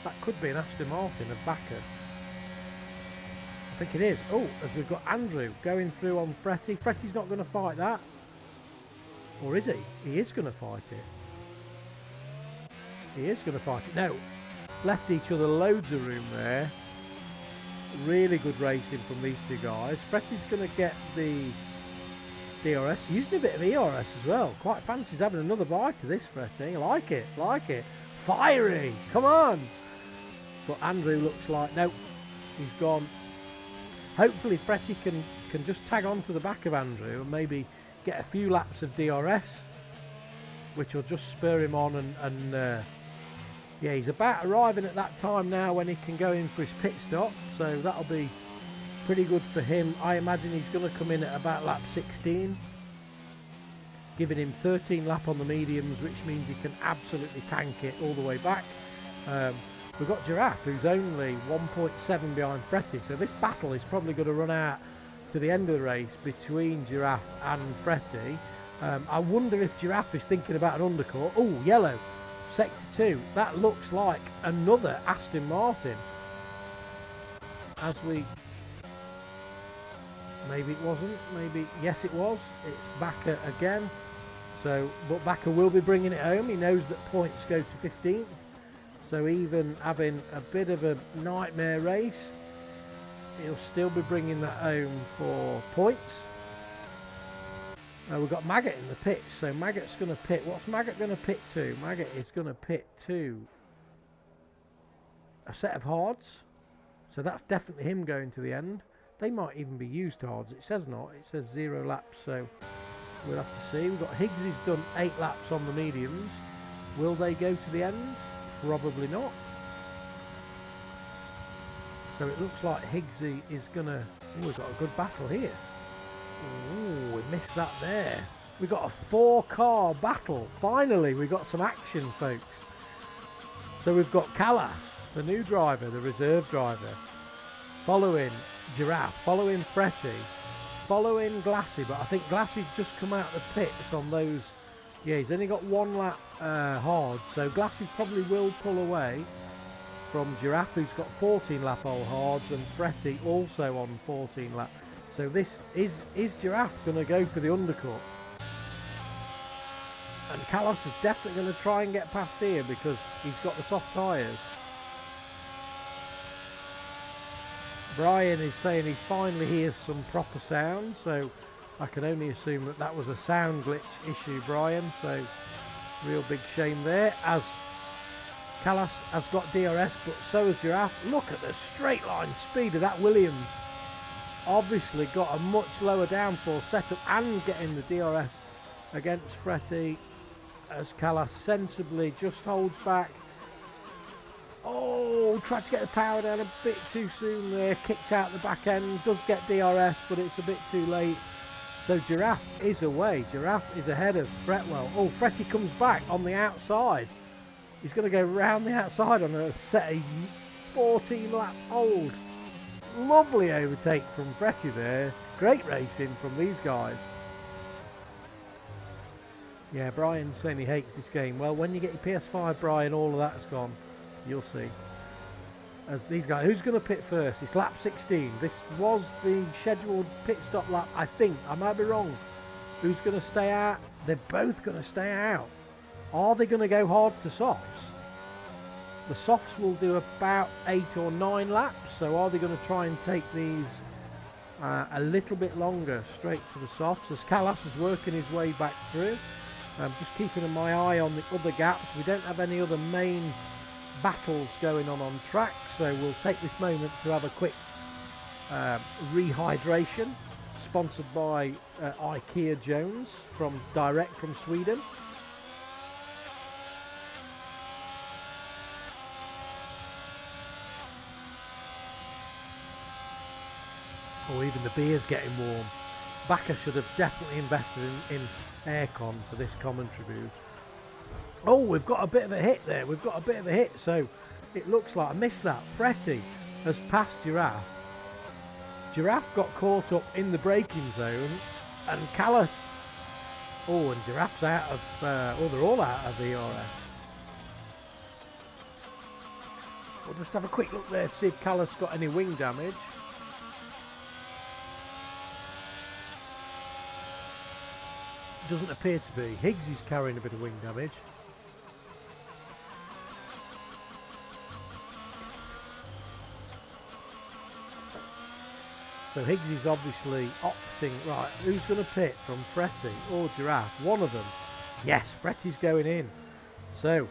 that could be an Aston Martin of Backer. I think it is. Oh, as we've got Andrew going through on Fretty. Fretty's not going to fight that. Or is he? He is going to fight it. He is going to fight it. No. Left each other loads of room there. Really good racing from these 2 guys. Fretty's going to get the DRS. Using a bit of ERS as well. Quite fancies having another bite of this, Fretty. Like it. Like it. Fiery. Come on. But Andrew looks like, nope. He's gone. Hopefully Fretty can just tag on to the back of Andrew and maybe get a few laps of DRS, which will just spur him on, and yeah, he's about arriving at that time now when he can go in for his pit stop, so that'll be pretty good for him. I imagine he's going to come in at about lap 16, giving him 13 lap on the mediums, which means he can absolutely tank it all the way back. We've got Giraffe, who's only 1.7 behind Fretty, so this battle is probably going to run out to the end of the race between Giraffe and Fretty. I wonder if Giraffe is thinking about an undercut. Oh, yellow, sector 2. That looks like another Aston Martin. As we, maybe it wasn't, maybe, yes it was. It's Backer again. So, but Bakker will be bringing it home. He knows that points go to 15th. So even having a bit of a nightmare race, he'll still be bringing that home for points. We've got Maggot in the pits. So Maggot's going to pit. What's Maggot going to pit to? Maggot is going to pit to a set of hards. So that's definitely him going to the end. They might even be used hards. It says not. It says 0 laps. So we'll have to see. We've got Higgsy's done 8 laps on the mediums. Will they go to the end? Probably not. So it looks like Higgsy is going to... Oh, we've got a good battle here. Oh, we missed that there. We've got a 4-car battle. Finally, we got some action, folks. So we've got Callas, the new driver, the reserve driver, following Giraffe, following Fretty, following Glassy, but I think Glassy's just come out of the pits on those. Yeah, he's only got 1 lap hard, so Glassy probably will pull away from Giraffe, who's got 14 lap old hards, and Fretty also on 14 lap. So this is Giraffe going to go for the undercut? And Callas is definitely going to try and get past here because he's got the soft tyres. Brian is saying he finally hears some proper sound, so I can only assume that that was a sound glitch issue, Brian. So real big shame there, as Callas has got DRS, but so has Giraffe. Look at the straight line speed of that Williams. Obviously got a much lower downforce setup and getting the DRS against Fretty, as Callas sensibly just holds back. Oh, tried to get the power down a bit too soon there, kicked out the back end, does get DRS, but it's a bit too late. So Giraffe is away. Giraffe is ahead of Fretwell. Oh, Fretty comes back on the outside. He's going to go round the outside on a set of 14 lap old. Lovely overtake from Fretty there. Great racing from these guys. Yeah, Brian's saying he hates this game. Well, when you get your PS5, Brian, all of that's gone. You'll see. As these guys, who's going to pit first? It's lap 16. This was the scheduled pit stop lap, I think. I might be wrong. Who's going to stay out? They're both going to stay out. Are they going to go hard to softs? The softs will do about 8 or 9 laps. So are they going to try and take these a little bit longer straight to the softs? As Callas is working his way back through. I'm just keeping my eye on the other gaps. We don't have any other main battles going on track, so we'll take this moment to have a quick rehydration, sponsored by IKEA Jones, direct from Sweden. Oh, even the beer's getting warm. Bakker should have definitely invested in aircon for this commentary booth. Oh, we've got a bit of a hit there. We've got a bit of a hit. So it looks like I missed that. Fretty has passed Giraffe. Giraffe got caught up in the braking zone. And Callas... Oh, and Giraffe's out of... they're all out of the ERS. We'll just have a quick look there to see if Callas got any wing damage. Doesn't appear to be. Higgsy's carrying a bit of wing damage. So Higgsy's obviously opting... Right, who's going to pit from Fretty or Giraffe? One of them. Yes, Fretty's going in. So,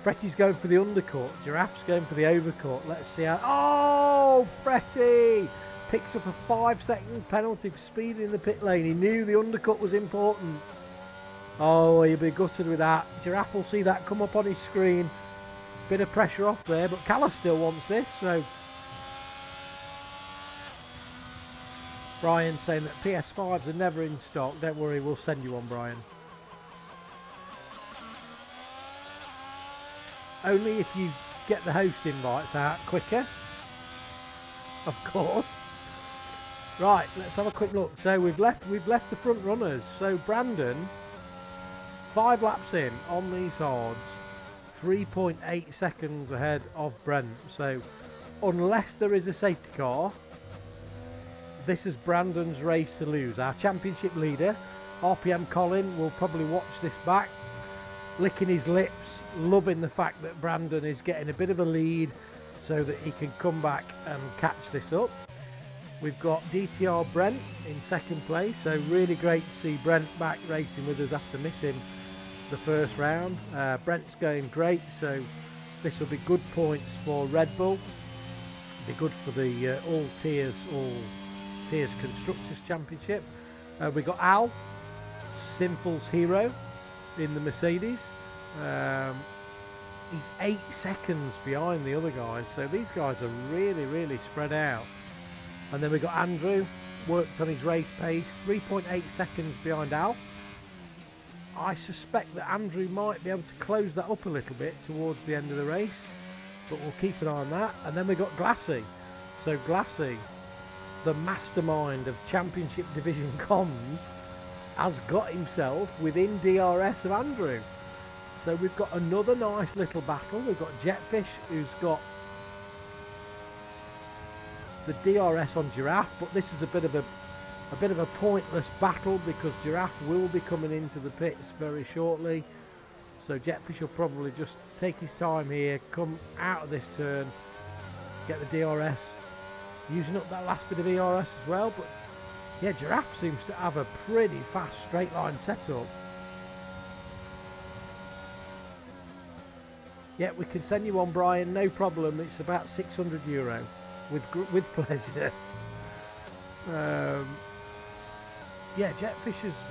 Fretty's going for the undercut. Giraffe's going for the overcut. Let's see how... Oh, Fretty picks up a 5-second penalty for speeding in the pit lane. He knew the undercut was important. Oh, he'll be gutted with that. Giraffe will see that come up on his screen. Bit of pressure off there, but Callas still wants this, so... Brian saying that PS5s are never in stock. Don't worry, we'll send you one, Brian. Only if you get the host invites out quicker. Of course. Right, let's have a quick look. So we've left the front runners. So Brandon, 5 laps in on these hards, 3.8 seconds ahead of Brent. So unless there is a safety car, this is Brandon's race to lose. Our championship leader RPM Colin will probably watch this back, licking his lips, loving the fact that Brandon is getting a bit of a lead so that he can come back and catch this up. We've got DTR Brent in second place, so really great to see Brent back racing with us after missing the first round. Brent's going great, so this will be good points for Red Bull. Be good for the all tiers Constructors Championship. We got Al, Sinful's hero, in the Mercedes. He's 8 seconds behind the other guys, so these guys are really spread out. And then we got Andrew, worked on his race pace, 3.8 seconds behind Al. I suspect that Andrew might be able to close that up a little bit towards the end of the race, but we'll keep an eye on that. And then we got Glassy. So Glassy, the mastermind of Championship Division comms, has got himself within DRS of Andrew. So we've got another nice little battle. We've got Jetfish, who's got the DRS on Giraffe, but this is a bit of a pointless battle because Giraffe will be coming into the pits very shortly. So Jetfish will probably just take his time here, come out of this turn, get the DRS, using up that last bit of ERS as well. But yeah, Giraffe seems to have a pretty fast straight line setup. Yeah, we can send you one, Brian, no problem. It's about €600 with pleasure. Yeah, Jetfish's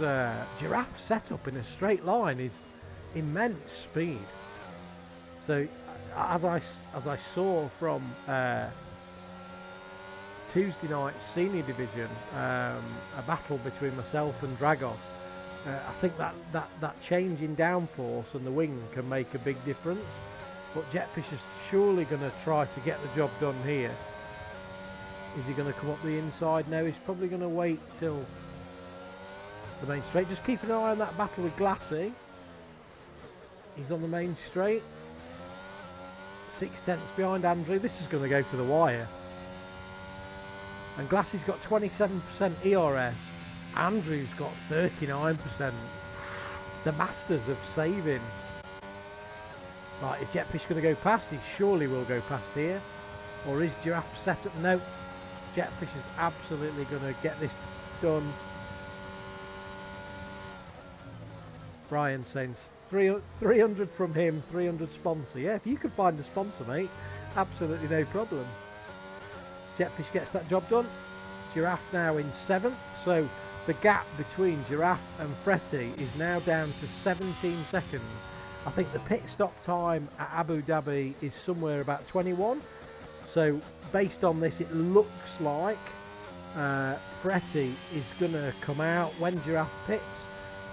Giraffe setup in a straight line is immense speed. So as I saw from Tuesday night's senior division, a battle between myself and Dragos, I think that change in downforce and the wing can make a big difference. But Jetfish is surely going to try to get the job done here. Is he going to come up the inside? No, he's probably going to wait till the main straight. Just keep an eye on that battle with Glassy. He's on the main straight. 6/10 behind Andrew. This is going to go to the wire. And Glassy's got 27% ERS. Andrew's got 39%. The masters of saving. Right, is Jetfish going to go past? He surely will go past here. Or is Giraffe set up? No. Jetfish is absolutely going to get this done. Brian saying 300 from him, 300 sponsor. Yeah, if you can find a sponsor, mate, absolutely no problem. Jetfish gets that job done. Giraffe now in 7th. So the gap between Giraffe and Fretty is now down to 17 seconds. I think the pit stop time at Abu Dhabi is somewhere about 21. So based on this, it looks like Fretty is going to come out when Giraffe pits.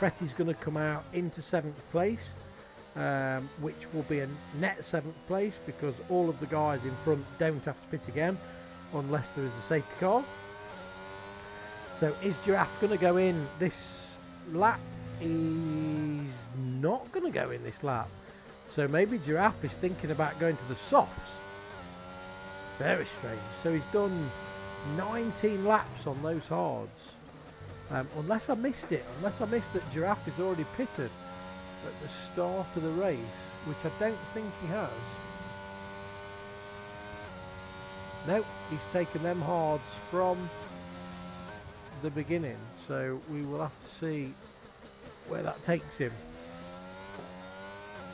Fretty's going to come out into 7th place, which will be a net 7th place because all of the guys in front don't have to pit again unless there is a safety car. So is Giraffe going to go in this lap? He's not going to go in this lap. So maybe Giraffe is thinking about going to the softs. Very strange. So he's done 19 laps on those hards. Unless I missed it. Unless I missed that Giraffe is already pitted at the start of the race, which I don't think he has. No, he's taken them hards from the beginning. So we will have to see where that takes him.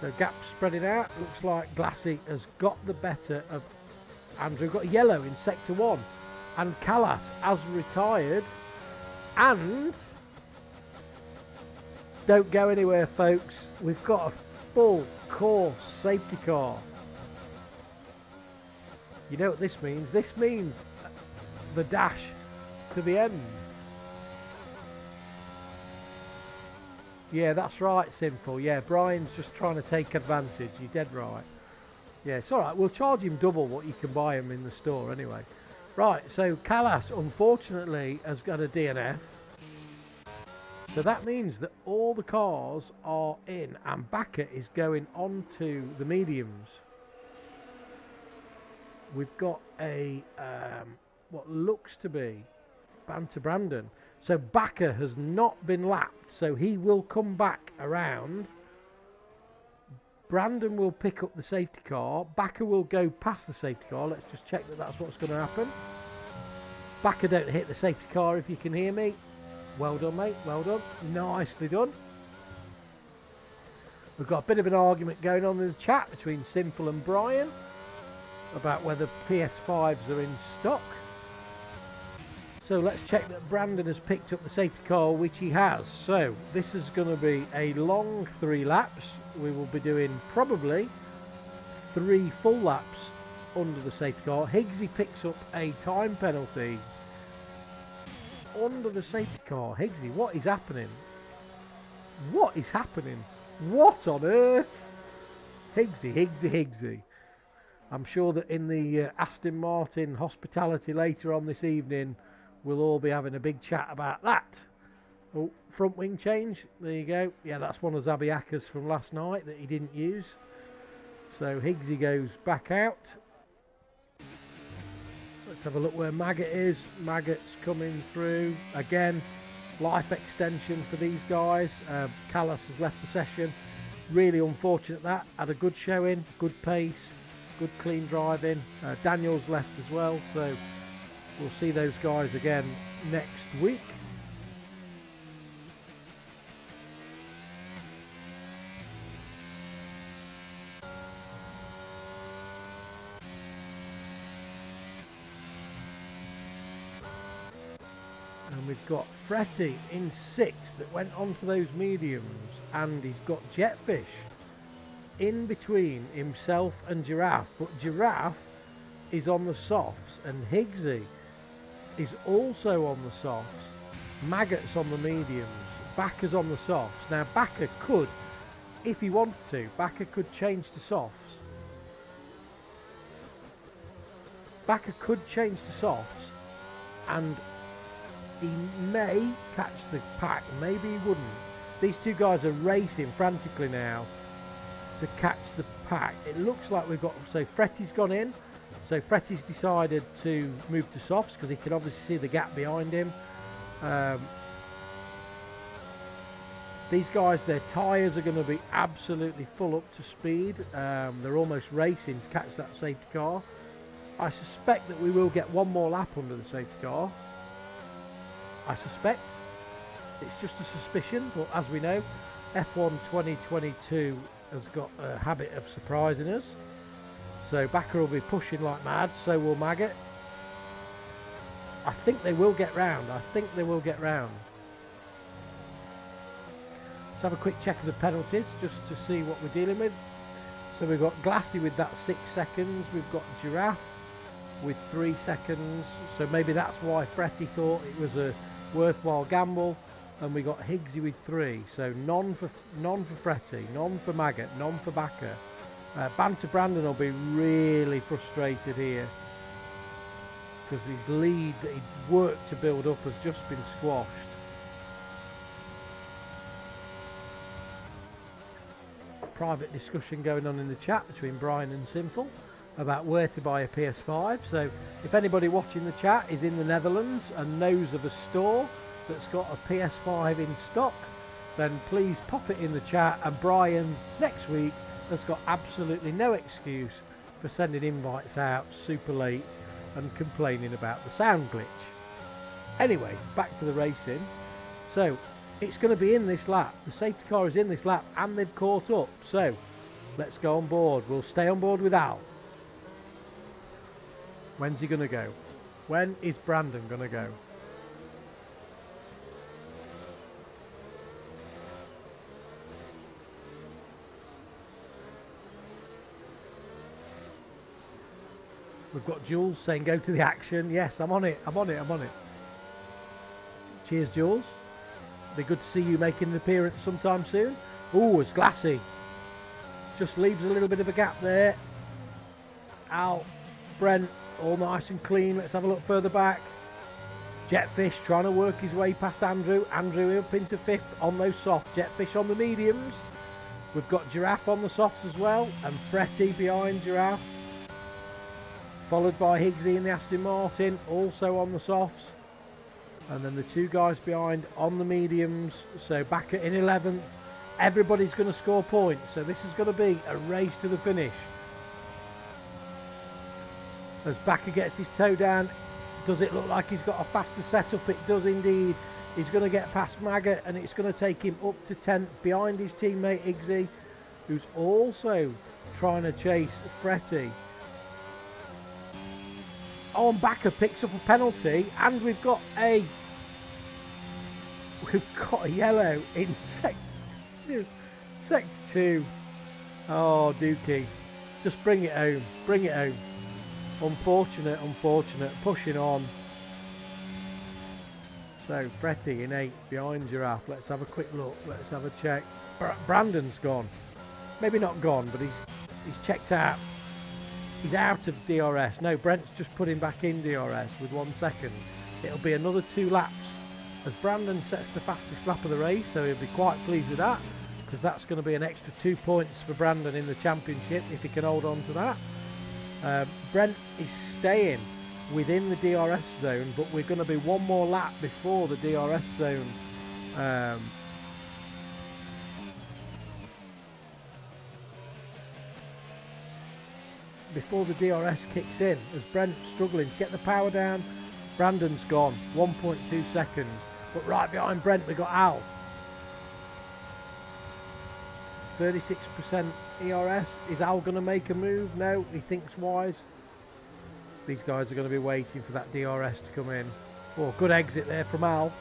So gap spreading out. Looks like Glassy has got the better of Andrew. Got yellow in sector 1. And Callas has retired. And don't go anywhere, folks. We've got a full course safety car. You know what this means? This means the dash to the end. Yeah, that's right, Simple. Yeah, Brian's just trying to take advantage. You're dead right. Yeah, it's all right. We'll charge him double what you can buy him in the store anyway. Right, so Callas, unfortunately, has got a DNF. So that means that all the cars are in and Backer is going on to the mediums. We've got a, what looks to be Banter Brandon. So Backer has not been lapped, so he will come back around. Brandon will pick up the safety car. Backer will go past the safety car. Let's just check that that's what's going to happen. Backer, don't hit the safety car if you can hear me. Well done, mate. Well done. Nicely done. We've got a bit of an argument going on in the chat between Sinful and Brian about whether PS5s are in stock. So let's check that Brandon has picked up the safety car, which he has. So this is going to be a long 3 laps. We will be doing probably 3 full laps under the safety car. Higgsy picks up a time penalty under the safety car. Higgsy, what is happening? What is happening? What on earth? Higgsy. I'm sure that in the Aston Martin hospitality later on this evening, we'll all be having a big chat about that. Oh, front wing change. There you go. Yeah, that's one of Zabiaka's from last night that he didn't use. So Higgsy goes back out. Let's have a look where Maggot is. Maggot's coming through. Again, life extension for these guys. Callas has left the session. Really unfortunate that. Had a good showing, good pace, good clean driving. Daniel's left as well, so we'll see those guys again next week. And we've got Fretty in 6th that went onto those mediums, and he's got Jetfish in between himself and Giraffe, but Giraffe is on the softs and Higgsy is also on the softs. Maggot's on the mediums, Backer's on the softs. Now Backer could, if he wanted to, Backer could change to softs. Backer could change to softs and he may catch the pack, maybe he wouldn't. These two guys are racing frantically now to catch the pack. It looks like we've got, so Fretty's gone in, so Fretty's decided to move to softs because he can obviously see the gap behind him. These guys, their tyres are going to be absolutely full up to speed. They're almost racing to catch that safety car. I suspect that we will get one more lap under the safety car. I suspect. It's just a suspicion, but as we know, F1 2022 has got a habit of surprising us. So Backer will be pushing like mad, so will Maggot. I think they will get round. Let's have a quick check of the penalties just to see what we're dealing with. So we've got Glassy with that 6 seconds. We've got Giraffe with 3 seconds. So maybe that's why Fretty thought it was a worthwhile gamble. And we got Higgsy with 3. So none for Fretty, none for Maggot, none for Backer. Banter Brandon will be really frustrated here because his lead that he'd worked to build up has just been squashed. Private discussion going on in the chat between Brian and Sinful about where to buy a PS5. So if anybody watching the chat is in the Netherlands and knows of a store that's got a PS5 in stock, then please pop it in the chat, and Brian next week has got absolutely no excuse for sending invites out super late and complaining about the sound glitch. Anyway, back to the racing. So it's going to be in this lap. The safety car is in this lap and they've caught up. So let's go on board. We'll stay on board with Al. When's he going to go? When is Brandon going to go? We've got Jules saying go to the action. Yes, I'm on it. Cheers, Jules. Be good to see you making an appearance sometime soon. Oh, it's Glassy. Just leaves a little bit of a gap there. Al, Brent, all nice and clean. Let's have a look further back. Jetfish trying to work his way past Andrew. Andrew up into 5th on those softs. Jetfish on the mediums. We've got Giraffe on the softs as well. And Fretty behind Giraffe. Followed by Higgsy in the Aston Martin, also on the softs. And then the two guys behind on the mediums. So back in 11th, everybody's going to score points. So this is going to be a race to the finish. As Bakker gets his toe down, does it look like he's got a faster setup? It does indeed. He's going to get past Maggot, and it's going to take him up to 10th behind his teammate Iggsy, who's also trying to chase Fretty. Oh, and Bakker picks up a penalty, and we've got a yellow in sector 2. Oh, Dookie, just bring it home, bring it home. Unfortunate, pushing on. So Fretty in 8th behind Giraffe. Let's have a quick look, let's have a check. Brandon's gone, maybe not gone, but he's checked out. He's out of DRS. No, Brent's just put him back in DRS with 1 second. It'll be another 2 laps as Brandon sets the fastest lap of the race, so he'll be quite pleased with that, because that's going to be an extra 2 points for Brandon in the championship if he can hold on to that. Brent is staying within the DRS zone, but we're going to be 1 more lap before the DRS zone. Before the DRS kicks in, as Brent's struggling to get the power down. Brandon's gone, 1.2 seconds. But right behind Brent we got Al. 36% ERS. Is Al going to make a move? No, he thinks wise. These guys are going to be waiting for that DRS to come in. Oh, good exit there from Al.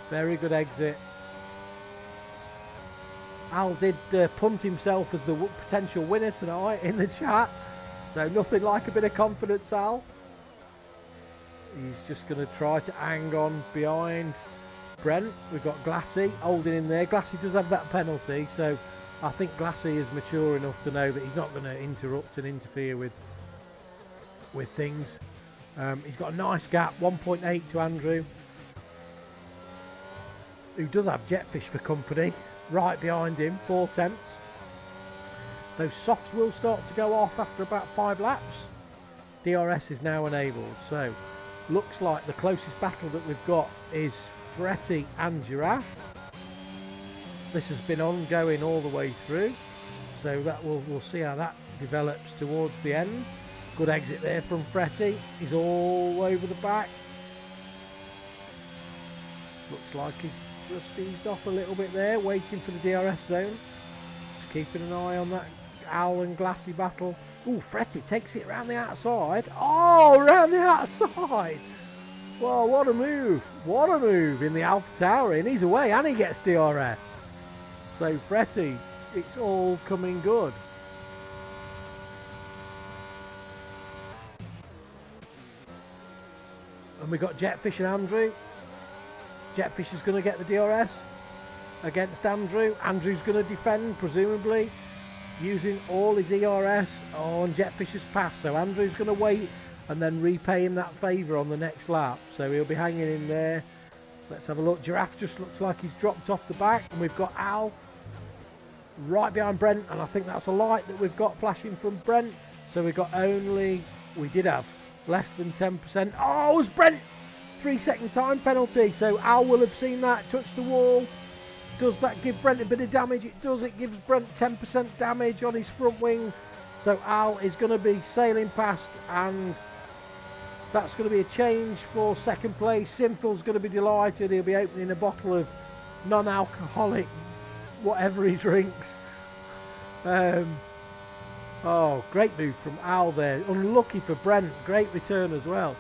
Very good exit. Al did punt himself as the potential winner tonight in the chat. So nothing like a bit of confidence, Al. He's just going to try to hang on behind Brent. We've got Glassy holding in there. Glassy does have that penalty, so I think Glassy is mature enough to know that he's not going to interrupt and interfere with things. He's got a nice gap, 1.8 to Andrew, who does have Jetfish for company. Right behind him, 4/10. Those softs will start to go off after about 5 laps. DRS is now enabled, so looks like the closest battle that we've got is Fretty and Giraffe. This has been ongoing all the way through, so that we'll see how that develops towards the end. Good exit there from Fretty. He's all over the back. Looks like he's just eased off a little bit there, waiting for the DRS zone. Just keeping an eye on that Owl and Glassy battle. Ooh, Fretty takes it around the outside. Oh, around the outside. Well, what a move. What a move in the Alpha Tower. And he's away and he gets DRS. So Fretty, it's all coming good. And we got Jetfish and Andrew. Jetfish is going to get the DRS against Andrew. Andrew's going to defend, presumably, using all his ERS. Oh, and Jetfish has passed, so Andrew's going to wait and then repay him that favour on the next lap. So he'll be hanging in there. Let's have a look. Giraffe just looks like he's dropped off the back, and we've got Al right behind Brent, and I think that's a light that we've got flashing from Brent. So we did have less than 10%. Oh, it was Brent! 3-second time penalty, so Al will have seen that, touch the wall. Does that give Brent a bit of damage? It does. It gives Brent 10% damage on his front wing, so Al is going to be sailing past, and that's going to be a change for second place. Simthil's going to be delighted. He'll be opening a bottle of non-alcoholic whatever he drinks. Oh, great move from Al there. Unlucky for Brent. Great return as well.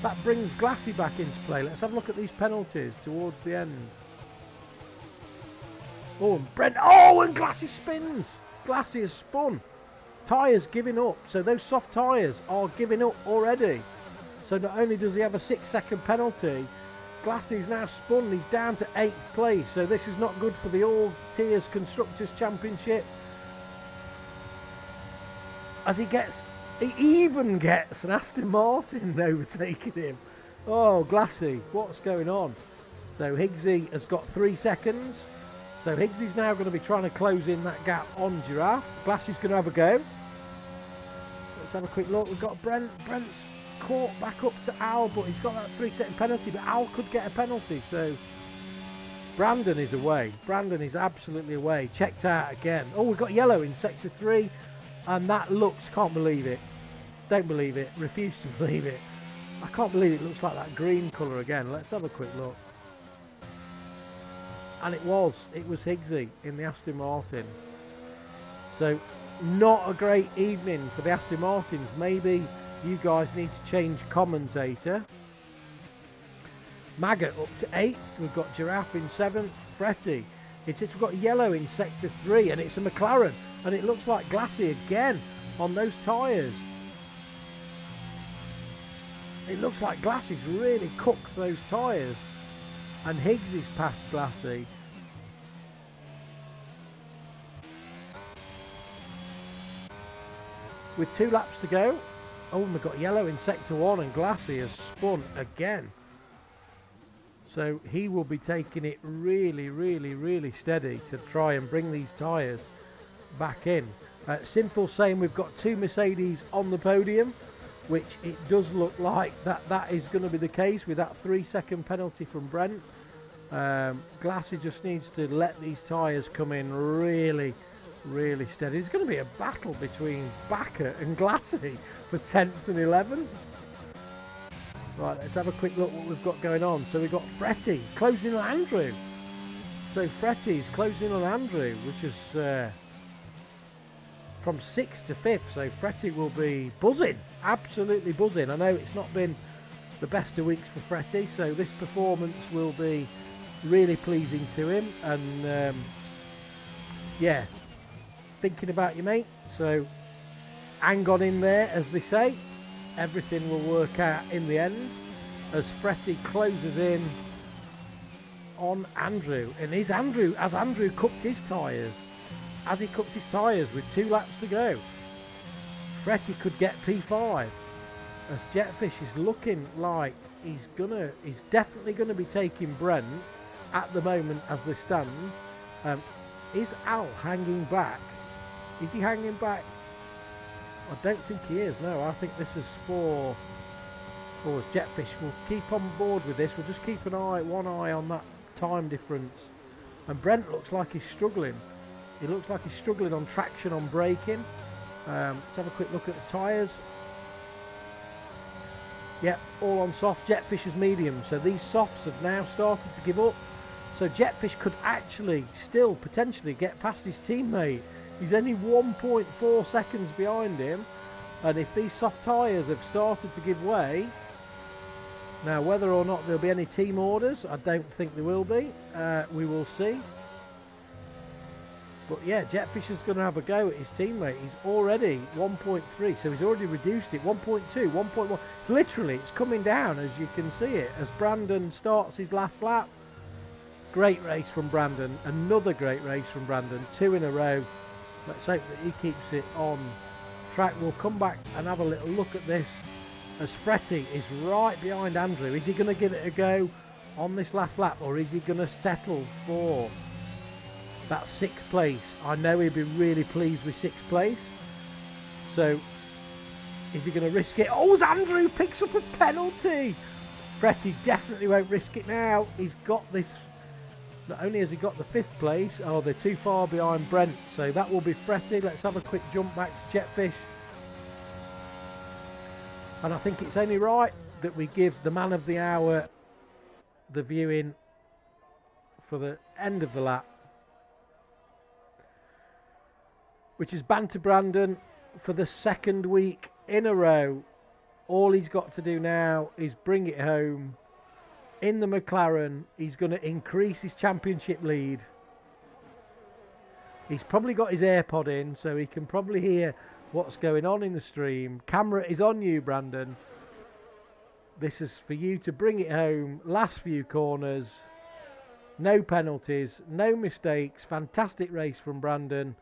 That brings Glassy back into play. Let's have a look at these penalties towards the end. Oh, and Brent. Oh, and Glassy spins. Glassy has spun. Tyres giving up. So those soft tyres are giving up already. So not only does he have a 6-second penalty, Glassy's now spun. He's down to 8th place. So this is not good for the All Tiers Constructors Championship. As he even gets an Aston Martin overtaking him. Oh, Glassy, what's going on? So Higgsy has got 3 seconds. So Higgsy's now going to be trying to close in that gap on Giraffe. Glassy's going to have a go. Let's have a quick look. We've got Brent. Brent's caught back up to Al, but he's got that 3-second penalty, but Al could get a penalty, so Brandon is away. Brandon is absolutely away. Checked out again. Oh, we've got yellow in sector 3, and that looks, can't believe it. Don't believe it. Refuse to believe it. I can't believe it looks like that green colour again. Let's have a quick look. And it was Higgsy in the Aston Martin. So not a great evening for the Aston Martins. Maybe you guys need to change commentator. Maggot up to 8th. We've got Giraffe in 7th. Fretty. We've got yellow in sector 3, and it's a McLaren. And it looks like Glassy again on those tyres. It looks like Glassy's really cooked those tyres. And Higgs is past Glassy. With 2 laps to go. Oh, we've got yellow in sector 1, and Glassy has spun again. So he will be taking it really, really, really steady to try and bring these tyres back in. Sinful saying we've got 2 Mercedes on the podium, which it does look like that is going to be the case with that 3-second penalty from Brent. Glassy just needs to let these tyres come in really, really steady. It's going to be a battle between Backer and Glassy for 10th and 11th. Right, let's have a quick look what we've got going on. So we've got Fretty closing on Andrew. So Fretty's closing on Andrew, which is from 6th to 5th. So Fretty will be buzzing, absolutely buzzing. I know it's not been the best of weeks for Fretty, so this performance will be really pleasing to him. And yeah, thinking about you, mate. So hang on in there, as they say. Everything will work out in the end as Fretty closes in on Andrew. And has Andrew cooked his tyres? Has he cooked his tyres with 2 laps to go? Fretty could get P5 as Jetfish is looking like he's definitely gonna be taking Brent at the moment as they stand. Is Al hanging back? Is he hanging back? I don't think he is. No, I think this is for us. Jetfish will keep on board with this. We'll just keep one eye on that time difference. And Brent looks like he's struggling. He looks like he's struggling on traction, on braking. Let's have a quick look at the tyres. Yep, all on soft. Jetfish is medium. So these softs have now started to give up. So Jetfish could actually still potentially get past his teammate. He's only 1.4 seconds behind him, and if these soft tyres have started to give way, now whether or not there'll be any team orders, I don't think there will be. We will see. But yeah, Jetfish is going to have a go at his teammate. He's already 1.3, so he's already reduced it. 1.2, 1.1. Literally, it's coming down as you can see it as Brandon starts his last lap. Great race from Brandon. Another great race from Brandon. 2 in a row. Let's hope that he keeps it on track. We'll come back and have a little look at this as Fretty is right behind Andrew. Is he going to give it a go on this last lap, or is he going to settle for that 6th place? I know he'd be really pleased with 6th place. So is he going to risk it? Oh, as Andrew picks up a penalty. Fretty definitely won't risk it now. He's got this. Not only has he got the 5th place, oh, they're too far behind Brent. So that will be Fretty. Let's have a quick jump back to Jetfish. And I think it's only right that we give the man of the hour the viewing for the end of the lap, which is Banter Brandon for the 2nd week in a row. All he's got to do now is bring it home. In the McLaren, he's going to increase his championship lead. He's probably got his AirPod in, so he can probably hear what's going on in the stream. Camera is on you, Brandon. This is for you to bring it home. Last few corners. No penalties, no mistakes. Fantastic race from Brandon.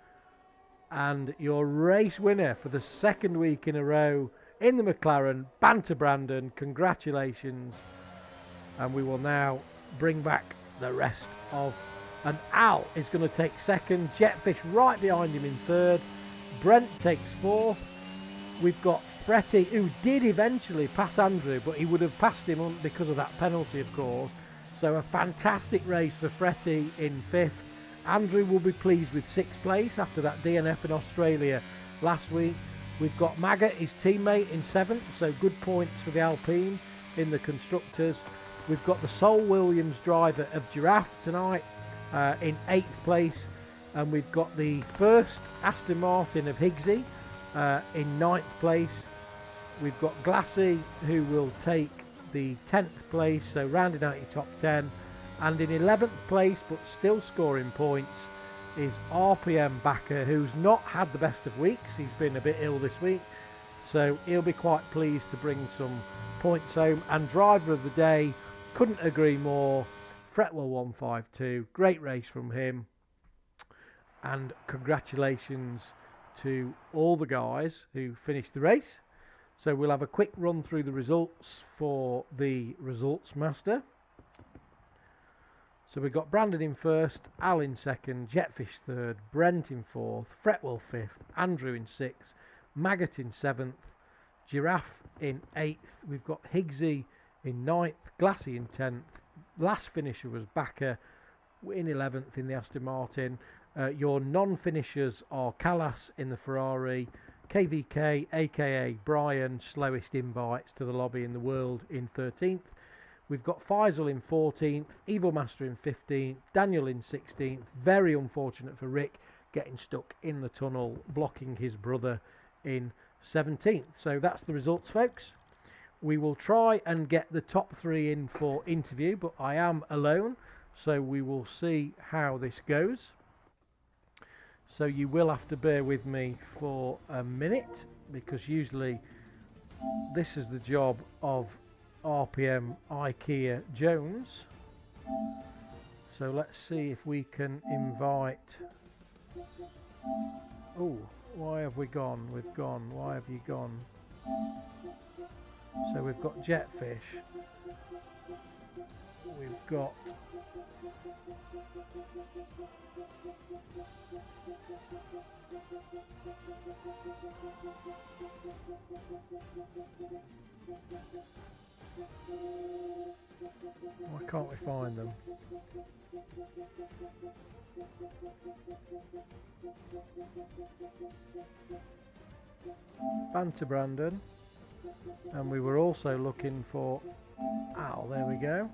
And your race winner for the 2nd week in a row in the McLaren, Banter Brandon. Congratulations. And we will now bring back the rest of... And Al is going to take 2nd. Jetfish right behind him in 3rd. Brent takes 4th. We've got Fretti, who did eventually pass Andrew, but he would have passed him on because of that penalty, of course. So a fantastic race for Fretti in 5th. Andrew will be pleased with 6th place after that DNF in Australia last week. We've got Maggott, his teammate, in 7th, so good points for the Alpine in the Constructors. We've got the Sol Williams driver of Giraffe tonight in 8th place. And we've got the first Aston Martin of Higgsy in 9th place. We've got Glassy, who will take the 10th place, so rounding out your top 10. And in 11th place, but still scoring points, is RPM backer, who's not had the best of weeks. He's been a bit ill this week, so he'll be quite pleased to bring some points home. And driver of the day, couldn't agree more, Fretwell 152. Great race from him. And congratulations to all the guys who finished the race. So we'll have a quick run through the results for the results master. So we've got Brandon in 1st, Al in 2nd, Jetfish 3rd, Brent in 4th, Fretwell 5th, Andrew in 6th, Maggott in 7th, Giraffe in 8th. We've got Higgsy in 9th, Glassy in 10th. Last finisher was Backer in 11th in the Aston Martin. Your non-finishers are Callas in the Ferrari, KVK, aka Brian, slowest invites to the lobby in the world, in 13th. We've got Faisal in 14th, Evil Master in 15th, Daniel in 16th. Very unfortunate for Rick, getting stuck in the tunnel, blocking his brother in 17th. So that's the results, folks. We will try and get the top 3 in for interview, but I am alone, so we will see how this goes. So you will have to bear with me for a minute, because usually this is the job of RPM IKEA Jones. So let's see if we can invite... Oh, why have we gone? We've gone. Why have you gone? So we've got Jetfish. We've got... Why can't we find them? Banter Brandon. And we were also looking for Al. There we go.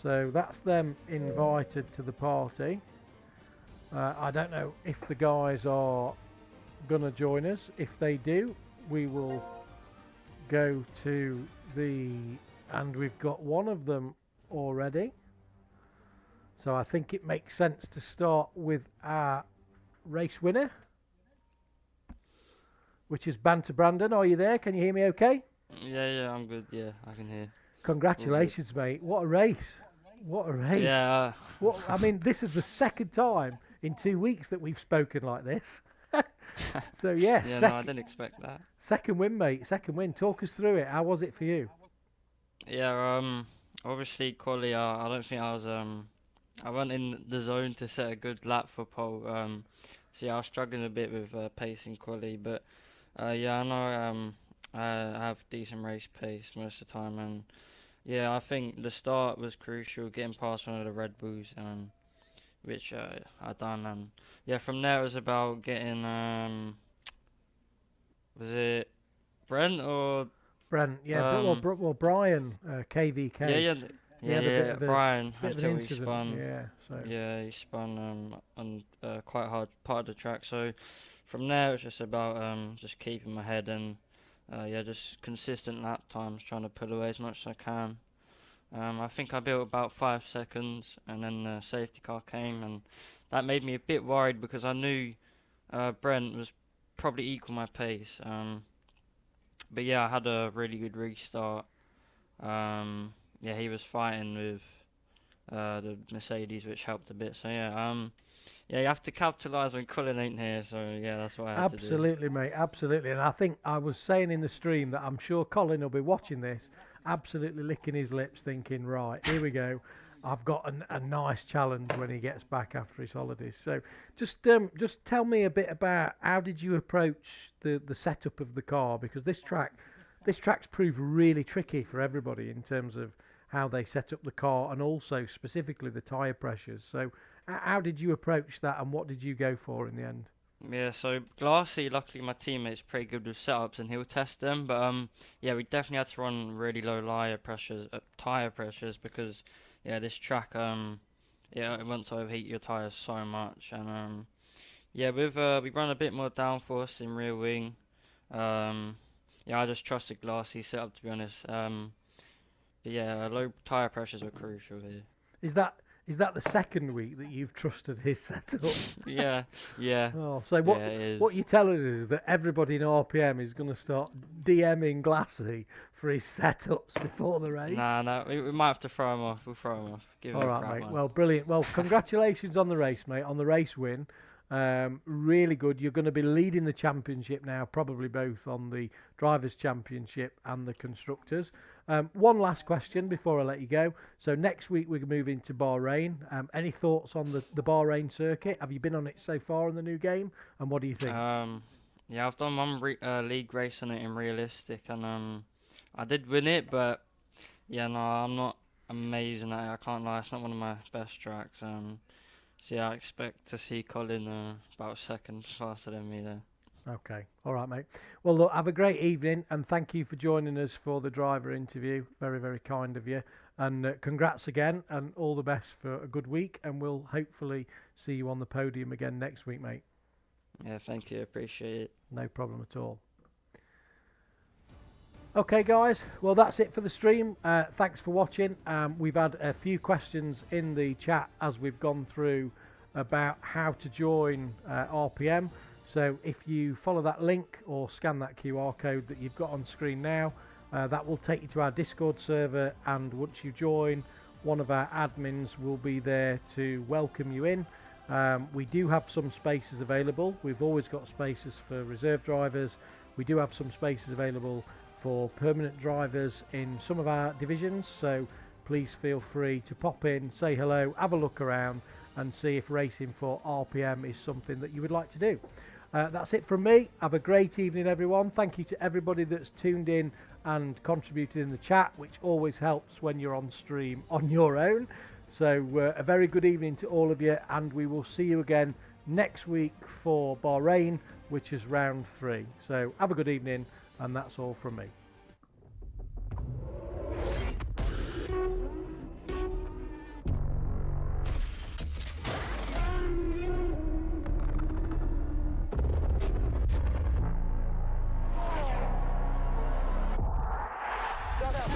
So that's them invited to the party. I don't know if the guys are going to join us. If they do, we will go to the... And we've got one of them already. So I think it makes sense to start with our race winner, which is Banter Brandon. Are you there? Can you hear me okay? Yeah, I'm good. Yeah, I can hear. Congratulations, mate. What a race. What a race. Yeah. I mean, this is the second time in 2 weeks that we've spoken like this. So, yes. Yeah, no, I didn't expect that. Second win, mate. Second win. Talk us through it. How was it for you? Yeah, obviously, quali, I don't think I was, I went in the zone to set a good lap for pole. So, yeah, I was struggling a bit with pace in quali, but, yeah, I know, I have decent race pace most of the time, and, yeah, I think the start was crucial, getting past one of the Red Bulls, which I done, and, yeah, from there it was about getting, was it Brent or... Brent, yeah, well, Brian, KVK. Yeah, Brian, bit of until an he incident. spun. Yeah, so. Yeah, he spun on quite hard part of the track. So from there, it was just about just keeping my head and yeah, just consistent lap times, trying to pull away as much as I can. I think I built about 5 seconds, and then the safety car came, and that made me a bit worried because I knew Brent was probably equal my pace. But yeah, I had a really good restart. Yeah, he was fighting with the Mercedes, which helped a bit. So yeah, yeah, you have to capitalise when Colin ain't here. So yeah, that's what I had to do. Absolutely, mate, absolutely. And I think I was saying in the stream that I'm sure Colin will be watching this, absolutely licking his lips, thinking, right, here we go. I've got a nice challenge when he gets back after his holidays. So just tell me a bit about how did you approach the setup of the car, because this track's proved really tricky for everybody in terms of how they set up the car and also specifically the tyre pressures. So how did you approach that and what did you go for in the end? Yeah, so Glassy, luckily my teammate's pretty good with setups and he'll test them. But yeah, we definitely had to run really low tire pressures because yeah, this track yeah, it wants to overheat your tires so much. And yeah, we run a bit more downforce in rear wing. Yeah, I just trusted Glassy setup to be honest. But yeah, low tire pressures were crucial here. Is that the second week that you've trusted his setup? Yeah, yeah. Oh, so Yeah, it is. what you're telling us is that everybody in RPM is going to start DMing Glassy for his setups before the race? Nah, we might have to throw him off. We'll throw him off. Give him All a right, crap mate. one. Well, brilliant. Well, congratulations on the race, mate, on the race win. Really good. You're going to be leading the championship now, probably both on the Drivers' Championship and the Constructors. One last question before I let you go. So next week we're moving to Bahrain. Any thoughts on the Bahrain circuit? Have you been on it so far in the new game? And what do you think? Yeah, I've done one league race on it in realistic, and I did win it, but yeah, no, I'm not amazing at it. I can't lie, it's not one of my best tracks. So yeah, I expect to see Colin about a second faster than me there. Okay. All right, mate. Well, look, have a great evening and thank you for joining us for the driver interview. Very, very kind of you. And congrats again and all the best for a good week. And we'll hopefully see you on the podium again next week, mate. Yeah, thank you. Appreciate it. No problem at all. Okay, guys. Well, that's it for the stream. Thanks for watching. We've had a few questions in the chat as we've gone through about how to join RPM. So if you follow that link or scan that QR code that you've got on screen now, that will take you to our Discord server, and once you join, one of our admins will be there to welcome you in. We do have some spaces available. We've always got spaces for reserve drivers. We do have some spaces available for permanent drivers in some of our divisions, so please feel free to pop in, say hello, have a look around and see if racing for RPM is something that you would like to do. That's it from me. Have a great evening, everyone. Thank you to everybody that's tuned in and contributed in the chat, which always helps when you're on stream on your own. So a very good evening to all of you, and we will see you again next week for Bahrain, which is round 3. So have a good evening, and that's all from me. Shut up.